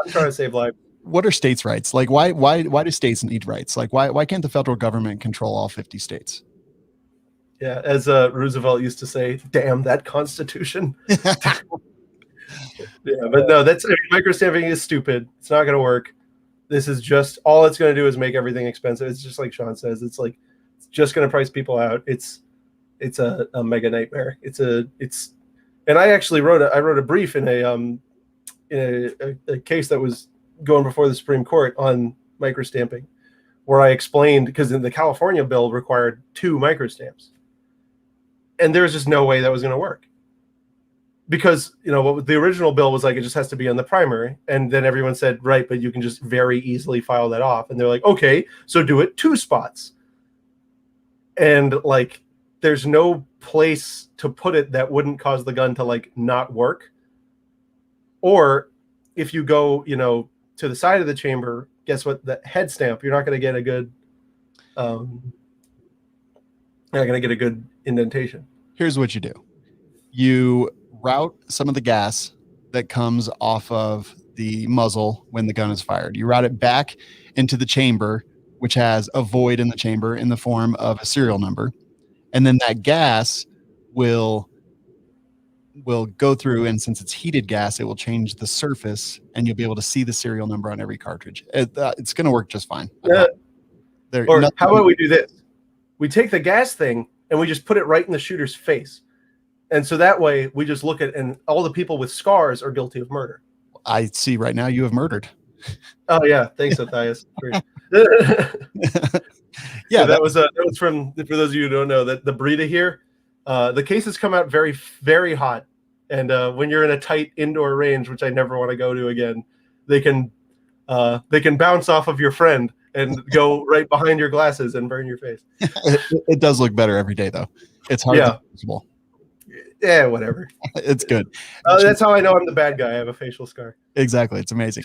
trying to save lives. What are states' rights? Like, why do states need rights? Like, why can't the federal government control all 50 states? Yeah, as Roosevelt used to say, "Damn that Constitution." Yeah, but no, microstamping is stupid. It's not going to work. This is just all it's going to do is make everything expensive. It's just like Shawn says. It's just going to price people out. It's a mega nightmare. And I actually wrote a brief in a case that was going before the Supreme Court on microstamping, where I explained because in the California bill required 2 microstamps, and there's just no way that was going to work. Because, what the original bill was like, it just has to be on the primary. And then everyone said, right, but you can just very easily file that off. And they're like, okay, so do it 2 spots. And there's no place to put it that wouldn't cause the gun to not work. Or if you go, to the side of the chamber, guess what? The head stamp, you're not going to get a good, indentation. Here's what you do. You route some of the gas that comes off of the muzzle when the gun is fired. You route it back into the chamber, which has a void in the chamber in the form of a serial number. And then that gas will go through, and since it's heated gas, it will change the surface and you'll be able to see the serial number on every cartridge. It's going to work just fine. Or how about we do this? We take the gas thing and we just put it right in the shooter's face. And so that way we just look at, and all the people with scars are guilty of murder. I see right now you have murdered. Oh yeah. Thanks, Matthias. Yeah. So that was from, for those of you who don't know, that the Brita here, the cases come out very, very hot. And when you're in a tight indoor range, which I never want to go to again, they can bounce off of your friend and go right behind your glasses and burn your face. It does look better every day though. It's hard to possible. Yeah, whatever. It's good. That's how I know I'm the bad guy. I have a facial scar. Exactly. It's amazing.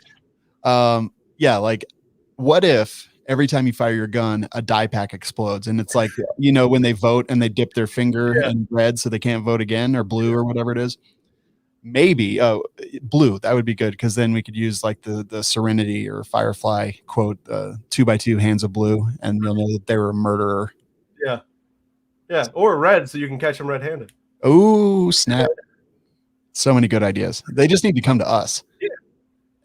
What if every time you fire your gun, a die pack explodes? And it's like, when they vote and they dip their finger in red so they can't vote again, or blue or whatever it is. Maybe blue. That would be good, because then we could use the Serenity or Firefly quote, 2x2 hands of blue, and you'll know that they were a murderer. Yeah. Or red, so you can catch them red-handed. Oh, snap. So many good ideas. They just need to come to us. Yeah.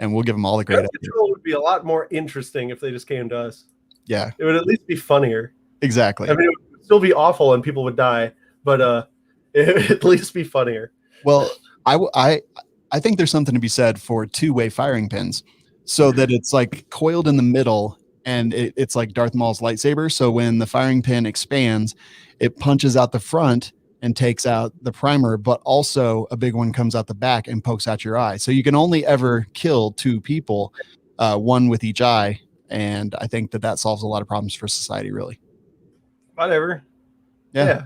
And we'll give them all the great ideas. Control would be a lot more interesting if they just came to us. Yeah, It would at least be funnier. exactly. I mean, it would still be awful and people would die, but it would at least be funnier. Well, I think there's something to be said for two-way firing pins, so that it's like coiled in the middle, and it's like Darth Maul's lightsaber. So when the firing pin expands, it punches out the front and takes out the primer, but also a big one comes out the back and pokes out your eye. So you can only ever kill two people, one with each eye. And I think that solves a lot of problems for society, really. Whatever. Yeah.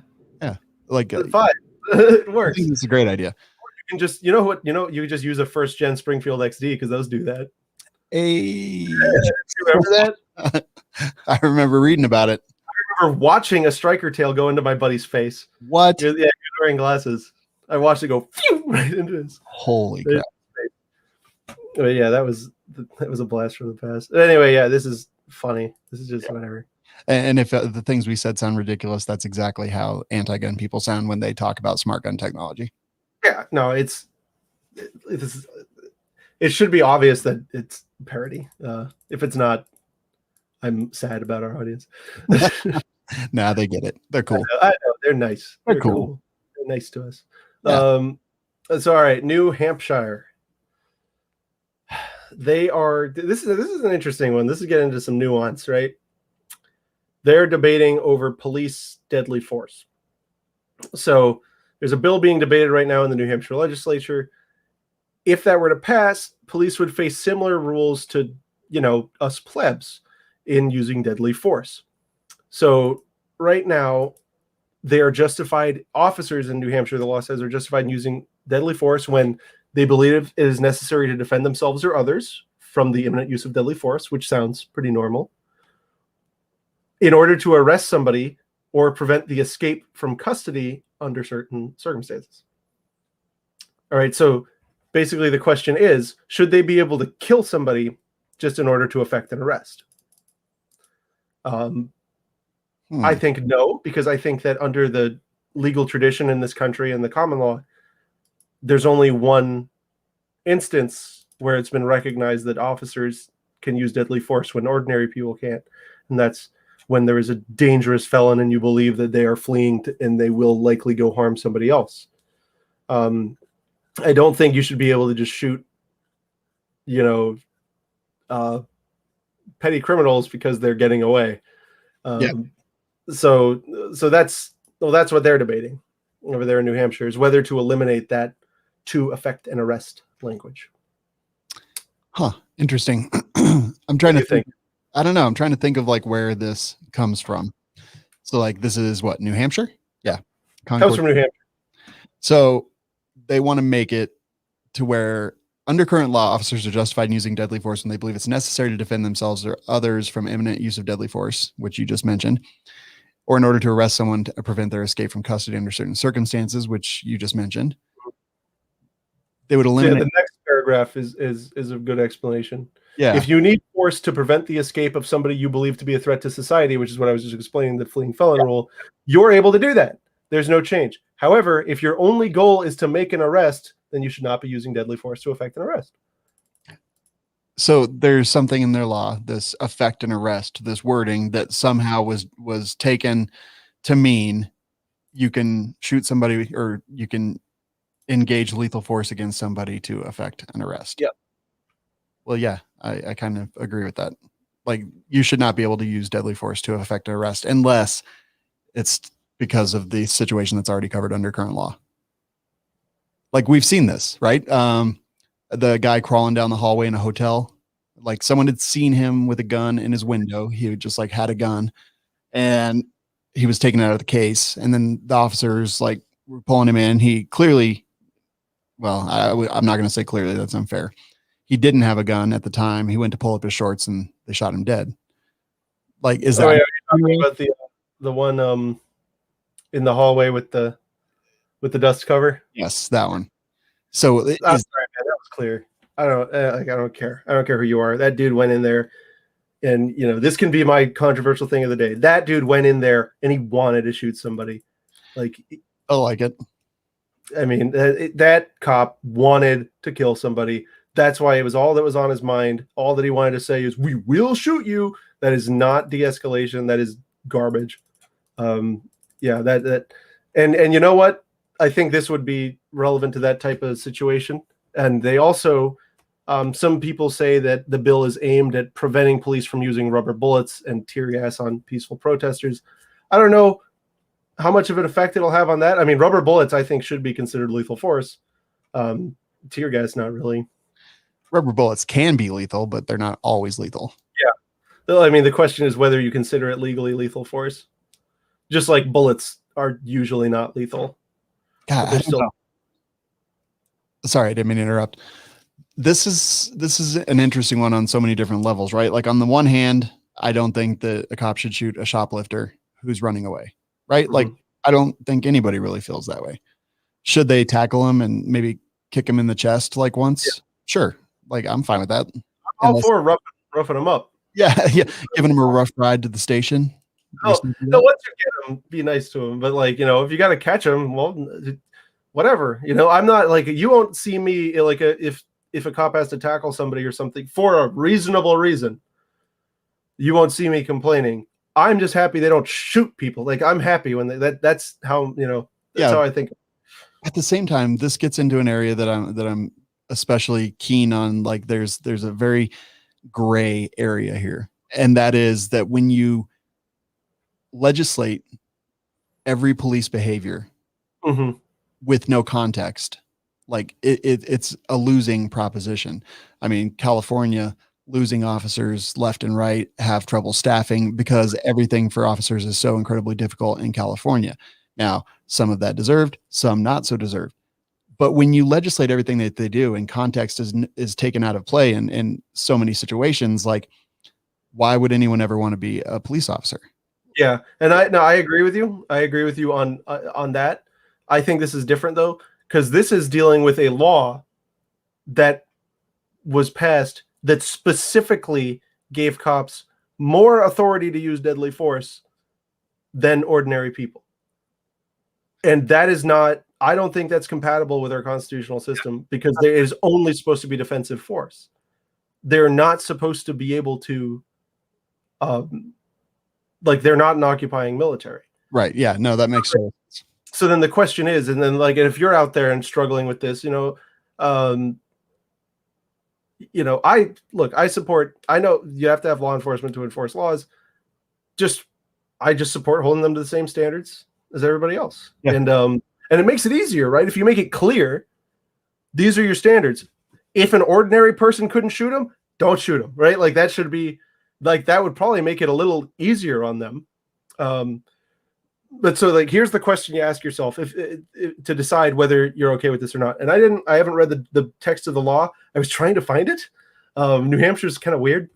Like, fine. It works. I think it's a great idea. You can just, you just use a first gen Springfield XD because those do that. Hey, you remember that? I remember reading about it. I remember watching a striker tail go into my buddy's face. What? Yeah, he was wearing glasses. I watched it go phew, right into his. Holy crap! But yeah, that was a blast from the past. Anyway, yeah, this is funny. This is just whatever. And if the things we said sound ridiculous, that's exactly how anti-gun people sound when they talk about smart gun technology. Yeah, no, it should be obvious that it's parody. If it's not, I'm sad about our audience. Nah, they get it. They're cool. I know. They're nice. They're cool. They're nice to us. Yeah. So all right, New Hampshire. They are. This is an interesting one. This is getting into some nuance, right? They're debating over police deadly force. So there's a bill being debated right now in the New Hampshire legislature. If that were to pass, police would face similar rules to, us plebs in using deadly force. So right now, they are justified, officers in New Hampshire, the law says, are justified in using deadly force when they believe it is necessary to defend themselves or others from the imminent use of deadly force, which sounds pretty normal, in order to arrest somebody or prevent the escape from custody under certain circumstances. All right, so basically the question is, should they be able to kill somebody just in order to effect an arrest? I think no, because I think that under the legal tradition in this country and the common law, there's only one instance where it's been recognized that officers can use deadly force when ordinary people can't. And that's when there is a dangerous felon and you believe that they are fleeing and they will likely go harm somebody else. I don't think you should be able to just shoot, petty criminals because they're getting away. So that's what they're debating over there in New Hampshire, is whether to eliminate that to effect an arrest language. Huh. Interesting. I'm trying to think. I don't know. I'm trying to think of like where this comes from. So like this is what, New Hampshire? Yeah. Comes from New Hampshire. So they want to make it to where under current law, officers are justified in using deadly force when they believe it's necessary to defend themselves or others from imminent use of deadly force, which you just mentioned, or in order to arrest someone to prevent their escape from custody under certain circumstances, which you just mentioned. They would eliminate. So the next paragraph is a good explanation. Yeah. If you need force to prevent the escape of somebody you believe to be a threat to society, which is what I was just explaining, the fleeing felon rule, you're able to do that. There's no change. However, if your only goal is to make an arrest, then you should not be using deadly force to effect an arrest. So there's something in their law, this effect an arrest, this wording that somehow was taken to mean you can shoot somebody or you can engage lethal force against somebody to effect an arrest. Yep. Well, yeah, I kind of agree with that. Like, you should not be able to use deadly force to effect an arrest unless it's because of the situation that's already covered under current law. Like, we've seen this, right? The guy crawling down the hallway in a hotel, like someone had seen him with a gun in his window. He just like had a gun and he was taken out of the case. And then the officers like were pulling him in. He clearly, well, I'm not going to say clearly, that's unfair. He didn't have a gun at the time. He went to pull up his shorts and they shot him dead. Like, is that? Are you talking about the one in the hallway with the dust cover? Yes, that one. So sorry, man, that was clear. I don't care. I don't care who you are. That dude went in there, and this can be my controversial thing of the day. That dude went in there and he wanted to shoot somebody. Like, I like it. I mean, that cop wanted to kill somebody. That's why it was all that was on his mind. All that he wanted to say is, "We will shoot you." That is not de-escalation. That is garbage. Yeah, and you know what? I think this would be relevant to that type of situation. And they also, some people say that the bill is aimed at preventing police from using rubber bullets and tear gas on peaceful protesters. I don't know how much of an effect it'll have on that. I mean, rubber bullets, I think, should be considered lethal force. Tear gas, not really. Rubber bullets can be lethal, but they're not always lethal. Yeah. I mean, the question is whether you consider it legally lethal force. Just like bullets are usually not lethal. God, I don't know. Sorry, I didn't mean to interrupt. This is an interesting one on so many different levels, right? Like on the one hand, I don't think that a cop should shoot a shoplifter who's running away, right? Mm-hmm. Like I don't think anybody really feels that way. Should they tackle him and maybe kick him in the chest like once? Yeah. Sure. Like I'm fine with that. I'm all for roughing him up. Yeah, yeah. Giving him a rough ride to the station. No, once you get him, be nice to him. But like, if you got to catch him, well, whatever. I'm not like, you won't see me like if a cop has to tackle somebody or something for a reasonable reason, you won't see me complaining. I'm just happy they don't shoot people. Like I'm happy when that's how, that's how I think. At the same time, this gets into an area that I'm especially keen on. Like there's a very gray area here. And that is that when you legislate every police behavior with no context, like it's a losing proposition. I mean, California losing officers left and right, have trouble staffing because everything for officers is so incredibly difficult in California. Now, some of that deserved, some not so deserved. But when you legislate everything that they do and context is taken out of play in so many situations, like why would anyone ever want to be a police officer? Yeah. And I agree with you. I agree with you on that. I think this is different though, because this is dealing with a law that was passed that specifically gave cops more authority to use deadly force than ordinary people. And that is not, I don't think that's compatible with our constitutional system because there is only supposed to be defensive force. They're not supposed to be able to, like they're not an occupying military. Right. Yeah. No, that makes sense. So then the question is, and then like, if you're out there and struggling with this, I support, I know you have to have law enforcement to enforce laws. I just support holding them to the same standards as everybody else. Yeah. And it makes it easier, right? If you make it clear, these are your standards. If an ordinary person couldn't shoot them, don't shoot them, right? Like that should be like, that would probably make it a little easier on them. But so like, here's the question you ask yourself if to decide whether you're okay with this or not. And I haven't read the text of the law. I was trying to find it. New Hampshire is kind of weird,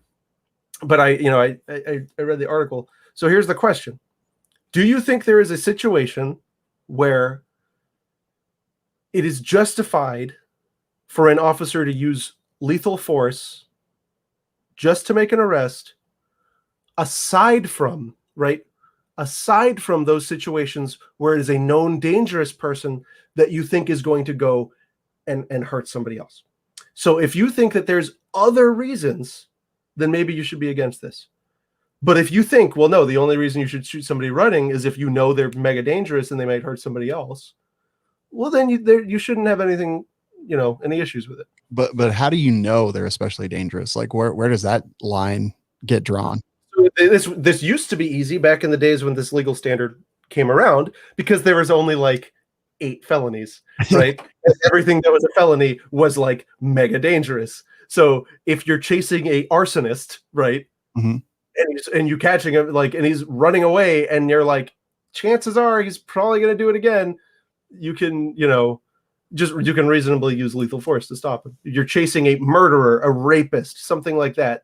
but I read the article. So here's the question. Do you think there is a situation where it is justified for an officer to use lethal force just to make an arrest aside from those situations where it is a known dangerous person that you think is going to go and hurt somebody else? So if you think that there's other reasons, then maybe you should be against this. But if you think, well, no, the only reason you should shoot somebody running is if you know they're mega dangerous and they might hurt somebody else, well, then you shouldn't have anything, any issues with it. But how do you know they're especially dangerous? Like where does that line get drawn? This used to be easy back in the days when this legal standard came around because there was only like 8 felonies, right? Everything that was a felony was like mega dangerous. So if you're chasing a arsonist, right, and you catching him like, and he's running away, and you're like, chances are he's probably going to do it again. You can, you can reasonably use lethal force to stop him. You're chasing a murderer, a rapist, something like that.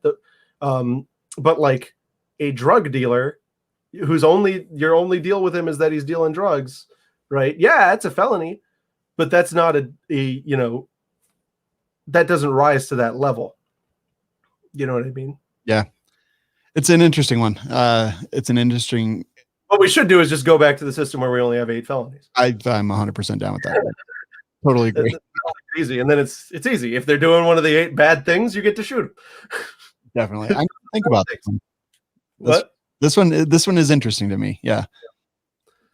But like a drug dealer your only deal with him is that he's dealing drugs, right? Yeah, it's a felony, but that's not that doesn't rise to that level. You know what I mean? Yeah. It's an interesting one. What we should do is just go back to the system where we only have 8 felonies. I'm 100% down with that. Totally agree. easy, and then it's easy. If they're doing one of the 8 bad things, you get to shoot them. Definitely. I think about this one. What? This one is interesting to me. Yeah.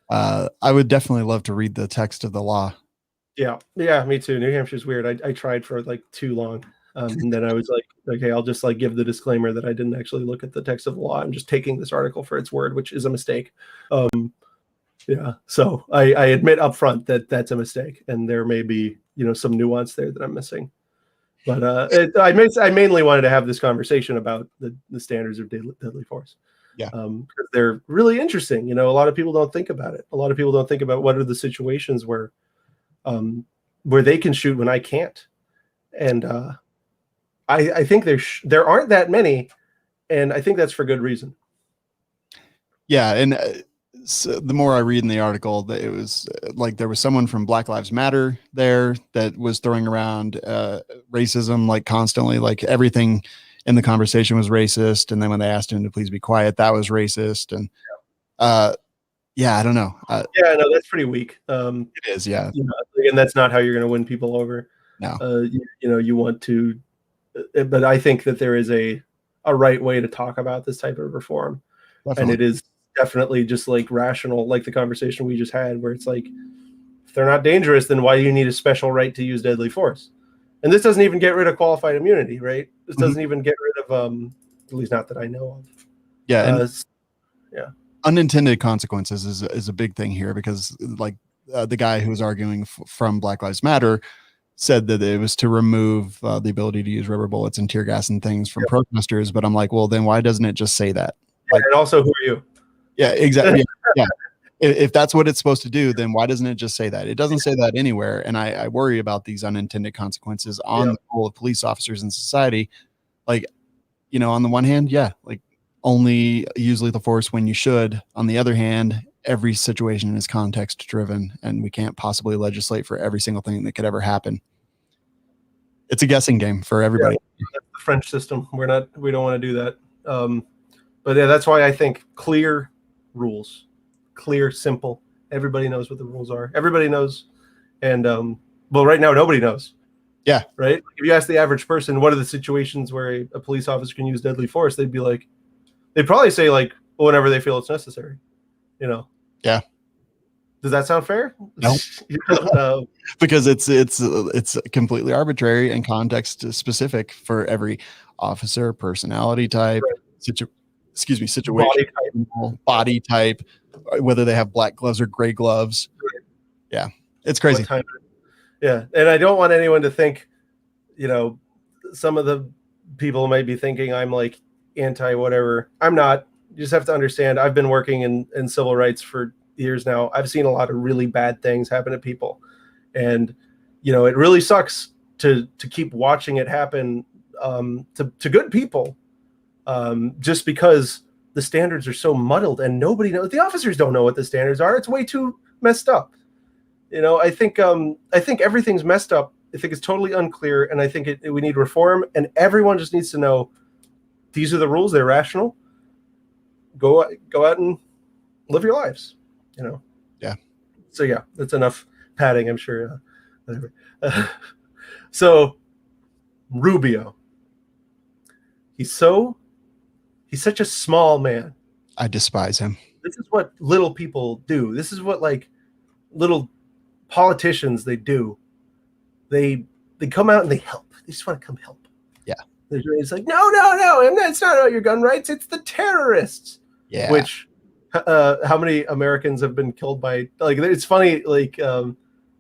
I would definitely love to read the text of the law. Yeah, me too. New Hampshire's weird. I tried for like too long, and then I was like, okay, I'll just like give the disclaimer that I didn't actually look at the text of the law. I'm just taking this article for its word, which is a mistake. Yeah, so I admit up front that that's a mistake, and there may be some nuance there that I'm missing. But I mainly wanted to have this conversation about the standards of deadly force. Yeah, because they're really interesting. A lot of people don't think about it. A lot of people don't think about what are the situations where they can shoot when I can't, and I think there aren't that many, and I think that's for good reason. Yeah, and so the more I read in the article, it was like there was someone from Black Lives Matter there that was throwing around racism like constantly, like everything in the conversation was racist, and then when they asked him to please be quiet, that was racist, and yeah, I don't know. Yeah, no, that's pretty weak. It is, yeah. And that's not how you're going to win people over. No. You want to, but I think that there is a right way to talk about this type of reform. Definitely. And it is definitely just like rational, like the conversation we just had, where it's like, if they're not dangerous, then why do you need a special right to use deadly force? And this doesn't even get rid of qualified immunity, right? This doesn't even get rid of, at least not that I know of. Yeah. Yeah. Unintended consequences is a big thing here, because like the guy who was arguing from Black Lives Matter said that it was to remove the ability to use rubber bullets and tear gas and things from protesters. But I'm like, well, then why doesn't it just say that? Like, and also, who are you? Yeah, exactly. Yeah. If that's what it's supposed to do, then why doesn't it just say that? It doesn't say that anywhere. And I worry about these unintended consequences on the role of police officers in society. Like, on the one hand, like only use lethal force when you should. On the other hand, every situation is context driven, and we can't possibly legislate for every single thing that could ever happen. It's a guessing game for everybody. Yeah, that's the French system. We don't want to do that. But yeah, that's why I think clear rules, clear, simple. Everybody knows what the rules are. Everybody knows. And well, right now, nobody knows. Yeah. Right. If you ask the average person, what are the situations where a police officer can use deadly force? They'd probably say like, whenever they feel it's necessary, Yeah. Does that sound fair? No. Because it's completely arbitrary and context specific for every officer, personality type, situation, body type, whether they have black gloves or gray gloves. Right. Yeah. It's crazy. Yeah. And I don't want anyone to think, some of the people might be thinking I'm like anti whatever. I'm not. You just have to understand, I've been working in civil rights for years now. I've seen a lot of really bad things happen to people, and it really sucks to keep watching it happen to good people, just because the standards are so muddled and nobody knows. The officers don't know what the standards are. It's way too messed up. I think everything's messed up. I think it's totally unclear, and I think we need reform, and everyone just needs to know these are the rules. They're rational. Go out and live your lives. Yeah. So yeah, that's enough padding, I'm sure. Whatever. So Rubio, he's such a small man. I despise him. This is what little people do. This is what like little politicians they do. They come out and they help. They just want to come help. Yeah. It's like no, it's not about your gun rights. It's the terrorists. Yeah. Which how many Americans have been killed by, like, it's funny, like some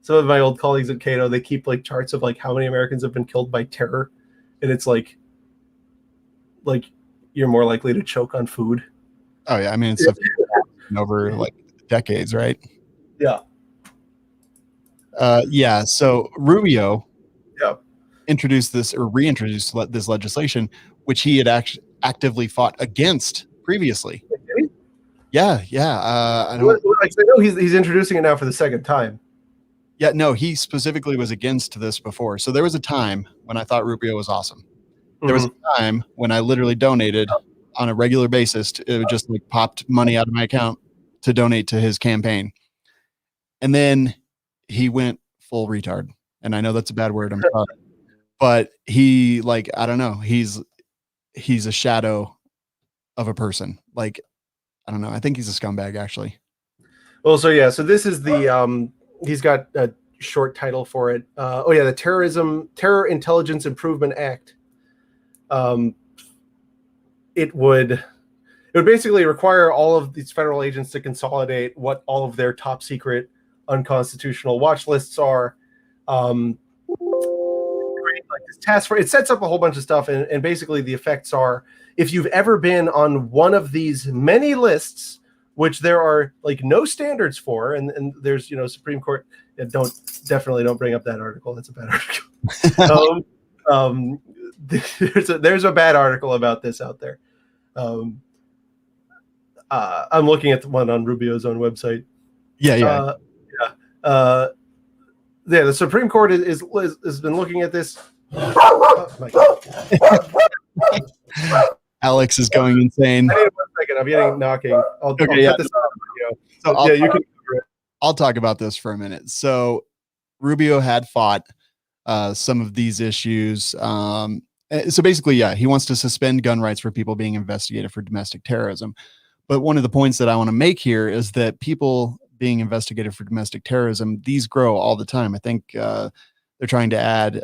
of my old colleagues at Cato, they keep like charts of like how many Americans have been killed by terror, and it's like you're more likely to choke on food. Oh yeah, I mean it's over like decades, right? Yeah. Yeah. So Rubio introduced reintroduced this legislation, which he had actively fought against previously. Okay. Yeah. I don't. He's introducing it now for the second time. Yeah, no, he specifically was against this before. So there was a time when I thought Rubio was awesome. There was a time when I literally donated on a regular basis. It just like popped money out of my account to donate to his campaign. And then he went full retard. And I know that's a bad word. I'm sorry. But he, like, I don't know. He's a shadow of a person. Like, I don't know. I think he's a scumbag, actually. Well, so yeah, so this is the he's got a short title for it. The Terror Intelligence Improvement Act. It would basically require all of these federal agents to consolidate what all of their top secret unconstitutional watch lists are. Like this task force, it sets up a whole bunch of stuff, and basically the effects are, if you've ever been on one of these many lists, which there are like no standards for, and there's Supreme Court, definitely don't bring up that article. That's a bad article. There's a bad article about this out there. I'm looking at the one on Rubio's own website. Yeah. The Supreme Court has been looking at this. Oh, my God. Alex is going insane. I need 1 second. I'm getting knocking. I'll cut this out. So you can. I'll talk about this for a minute. So Rubio had fought some of these issues. So basically, he wants to suspend gun rights for people being investigated for domestic terrorism. But one of the points that I want to make here is that people being investigated for domestic terrorism, these grow all the time. I think they're trying to add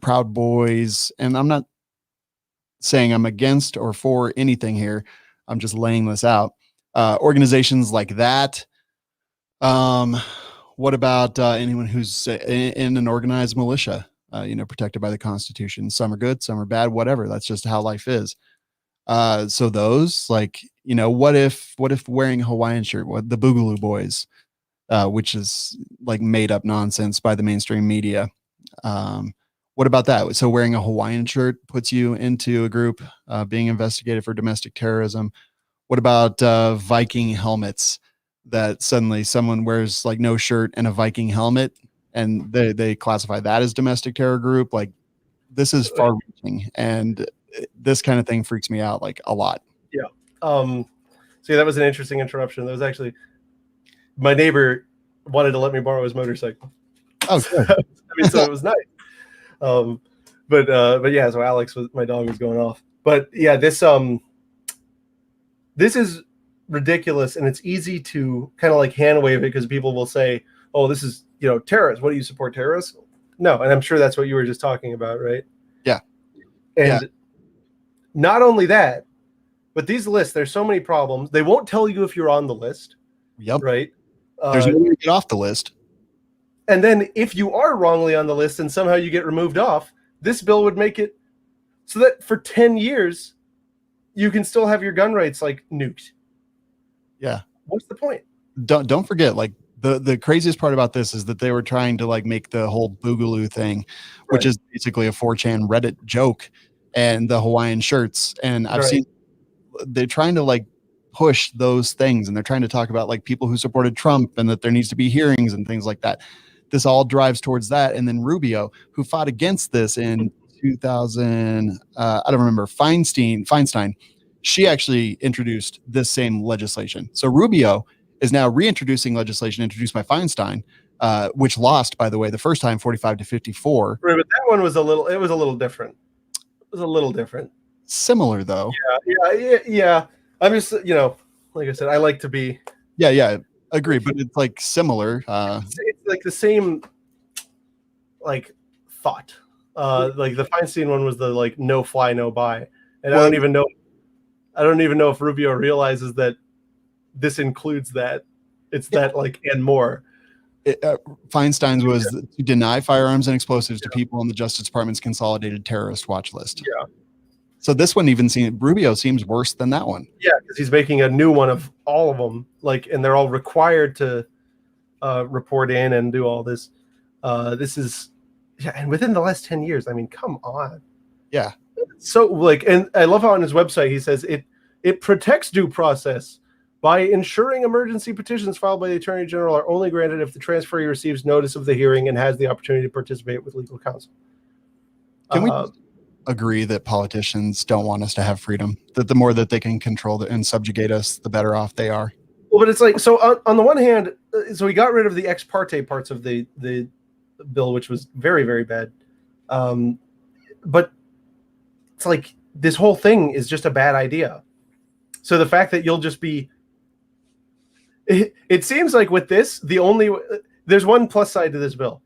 Proud Boys, and I'm not saying I'm against or for anything here. I'm just laying this out. Organizations like that. What about anyone who's in an organized militia, protected by the Constitution? Some are good, some are bad, whatever. That's just how life is. So those, like, what if wearing a Hawaiian shirt, the Boogaloo Boys, which is like made up nonsense by the mainstream media. What about that? So wearing a Hawaiian shirt puts you into a group being investigated for domestic terrorism. What about Viking helmets, that suddenly someone wears like no shirt and a Viking helmet and they classify that as domestic terror group? Like, this is far reaching, and this kind of thing freaks me out like a lot. Yeah. So that was an interesting interruption. That was actually my neighbor wanted to let me borrow his motorcycle. Oh, good. So it was nice. But yeah, so my dog was going off. But yeah, this is ridiculous, and it's easy to kind of like hand wave it because people will say, "Oh, this is terrorists. What do you support terrorists?" No, and I'm sure that's what you were just talking about, right? Yeah. And not only that, but these lists, there's so many problems. They won't tell you if you're on the list. Yep. Right. There's no way to get off the list. And then if you are wrongly on the list and somehow you get removed off, this bill would make it so that for 10 years, you can still have your gun rights like nuked. Yeah. What's the point? Don't forget, like, the craziest part about this is that they were trying to like make the whole Boogaloo thing, which is basically a 4chan Reddit joke, and the Hawaiian shirts. And I've seen they're trying to like push those things, and they're trying to talk about like people who supported Trump and that there needs to be hearings and things like that. This all drives towards that. And then Rubio, who fought against this in 2000, I don't remember, Feinstein, she actually introduced this same legislation. So Rubio is now reintroducing legislation introduced by Feinstein, which lost, by the way, the first time 45-54. Right, but that one was a little different. It was a little different. Similar though. Yeah. I'm just, like I said, I like to be. Yeah. Agree, but it's like similar. It's like the same, like, thought. Like the Feinstein one was the like no fly, no buy, and I don't even know if Rubio realizes that this includes that. It's that like and more. Feinstein's was to deny firearms and explosives to people on the Justice Department's consolidated terrorist watch list. Yeah. So this one Rubio seems worse than that one. Yeah, because he's making a new one of all of them, like, and they're all required to report in and do all this. This is, and within the last 10 years, I mean, come on. Yeah. So like, and I love how on his website he says it protects due process by ensuring emergency petitions filed by the Attorney General are only granted if the transferee receives notice of the hearing and has the opportunity to participate with legal counsel. Can we agree that politicians don't want us to have freedom, that the more that they can control and subjugate us, the better off they are? Well, but it's like, so on the one hand, so we got rid of the ex parte parts of the bill, which was very, very bad. But it's like this whole thing is just a bad idea. So the fact that you'll just be, it seems like with this, there's one plus side to this bill.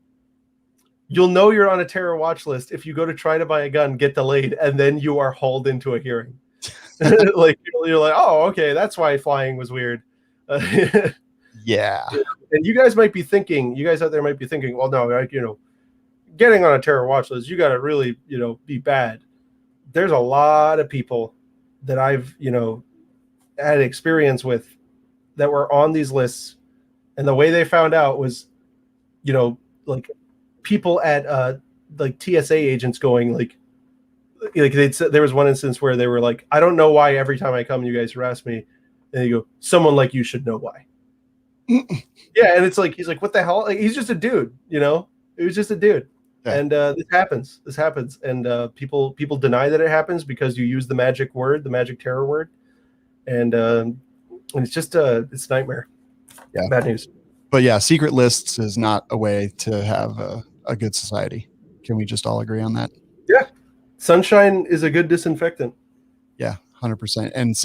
You'll know you're on a terror watch list if you go to try to buy a gun, get delayed, and then you are hauled into a hearing. Like you're like, oh, okay, that's why flying was weird. Yeah. And you guys might be thinking, you guys out there might be thinking, well, no, like, getting on a terror watch list, you got to really, be bad. There's a lot of people that I've, had experience with that were on these lists, and the way they found out was, like people at like TSA agents going like they'd said, there was one instance where they were like, I don't know why every time I come you guys harass me, and they go, someone like you should know why. Yeah, and it's like he's like, what the hell? Like, he's just a dude, It was just a dude. Yeah. And this happens, and people deny that it happens because you use the magic word, the magic terror word, and it's just it's a nightmare. Yeah, bad news. But yeah, secret lists is not a way to have a good society. Can we just all agree on that? Yeah, sunshine is a good disinfectant. Yeah, 100%. And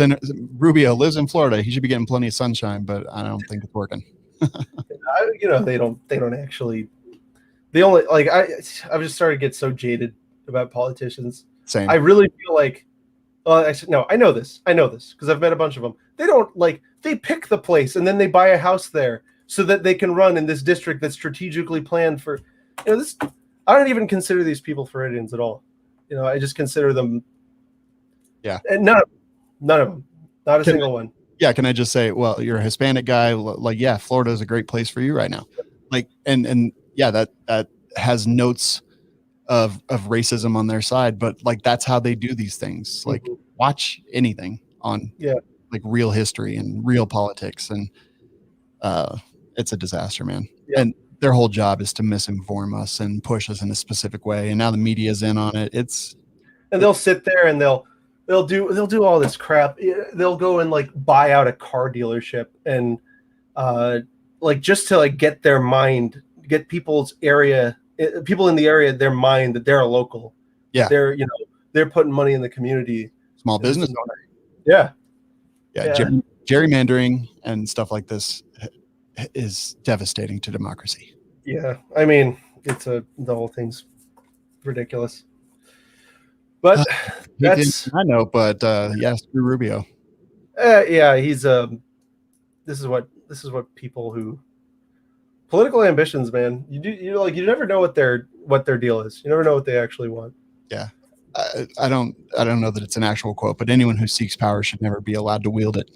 Rubio lives in Florida. He should be getting plenty of sunshine, but I don't think it's working. They don't actually. The only I've just started to get so jaded about politicians. Same. I really feel like, actually, no, I know this because I've met a bunch of them. They pick the place and then they buy a house there so that they can run in this district that's strategically planned for, this. I don't even consider these people Floridians at all. I just consider them. Yeah. And none of them, not a single one. Yeah. Can I just say, well, you're a Hispanic guy. Like, yeah, Florida is a great place for you right now. Like, and yeah, that has notes of racism on their side, but like, that's how they do these things. Like, watch anything on like real history and real politics. And it's a disaster, man. Yeah. And their whole job is to misinform us and push us in a specific way. And now the media's in on it. And they'll sit there and they'll do all this crap. They'll go and like buy out a car dealership and like just to like get people's area, people in the area, their mind that they're a local. Yeah. They're putting money in the community. Small business owner. Yeah. Gerrymandering and stuff like this is devastating to democracy. Yeah. I mean, the whole thing's ridiculous. But I know, but screw Rubio. Yeah, he's this is what people who political ambitions, man. You never know what their deal is. You never know what they actually want. Yeah. I don't know that it's an actual quote, but anyone who seeks power should never be allowed to wield it.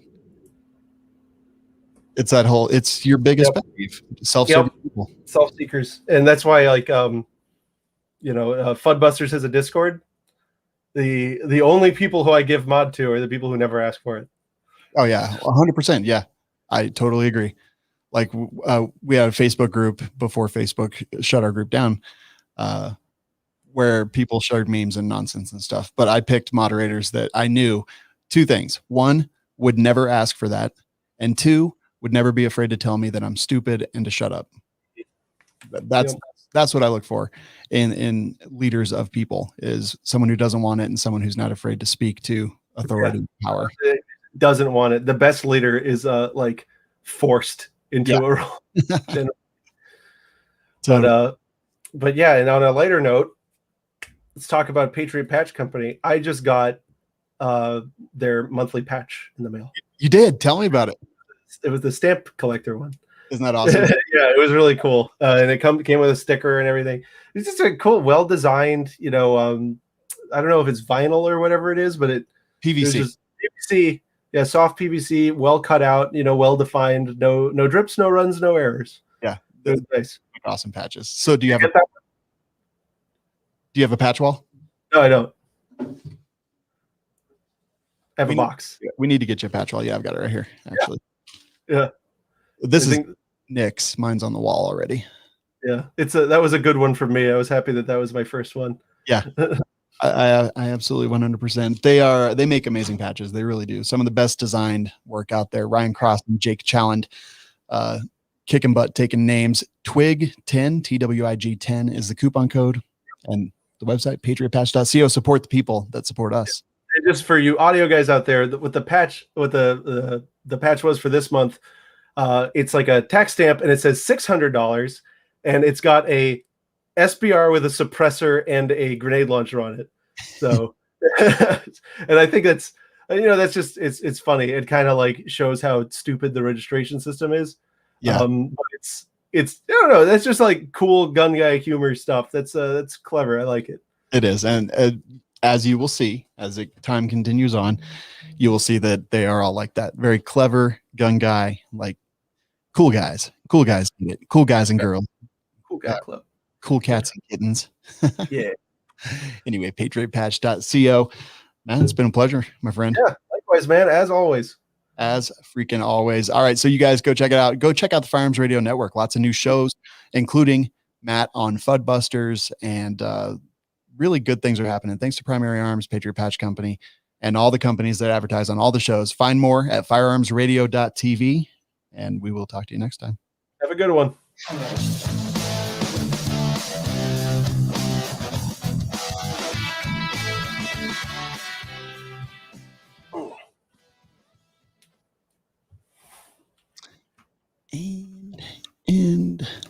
It's your biggest pet peeve. Self-serving people. Self-seekers. And that's why Fudbusters has a Discord. The only people who I give mod to are the people who never ask for it. Oh yeah, 100%. Yeah, I totally agree. Like we had a Facebook group before Facebook shut our group down, where people shared memes and nonsense and stuff. But I picked moderators that I knew two things: one, would never ask for that, and two, would never be afraid to tell me that I'm stupid and to shut up. That's what I look for in leaders of people, is someone who doesn't want it and someone who's not afraid to speak to authority and power. Doesn't want it. The best leader is like forced into a role. But yeah, and on a lighter note, let's talk about Patriot Patch Company. I just got their monthly patch in the mail. You did? Tell me about it. It was the stamp collector one. Isn't that awesome? Yeah, it was really cool. And it came with a sticker and everything. It's just a cool, well-designed, I don't know if it's vinyl or whatever it is, but PVC. PVC. Yeah, soft PVC, well cut out, well defined, no drips, no runs, no errors. Yeah. It was nice. Awesome patches. So do you have a patch wall? No, I don't. I have a box. We need to get you a patch wall. Yeah, I've got it right here, actually. Yeah. This is Nick's. Mine's on the wall already. Yeah, that was a good one for me. I was happy that was my first one. Yeah. I absolutely 100%. They make amazing patches. They really do. Some of the best designed work out there. Ryan Cross and Jake Challand kicking butt, taking names. Twig10, TWIG10 is the coupon code, and the website patriotpatch.co. Support the people that support us. And just for you audio guys out there, with the patch, what the patch was for this month, it's like a tax stamp, and it says $600, and it's got a SBR with a suppressor and a grenade launcher on it. So, and I think that's that's just it's funny. It kind of like shows how stupid the registration system is. Yeah. But it's I don't know. That's just like cool gun guy humor stuff. That's clever. I like it. It is, and as you will see as the time continues on, you will see that they are all like that. Very clever gun guy, like cool guys. Cool guys get it. Cool guys and girls. Cool guy club. Cool cats and kittens. Yeah. Anyway, patriotpatch.co. Man, it's been a pleasure, my friend. Yeah, likewise, man. As always. As freaking always. All right, so you guys go check it out. Go check out the Firearms Radio Network. Lots of new shows, including Matt on Fudbusters, and really good things are happening. Thanks to Primary Arms, Patriot Patch Company, and all the companies that advertise on all the shows. Find more at firearmsradio.tv, and we will talk to you next time. Have a good one. And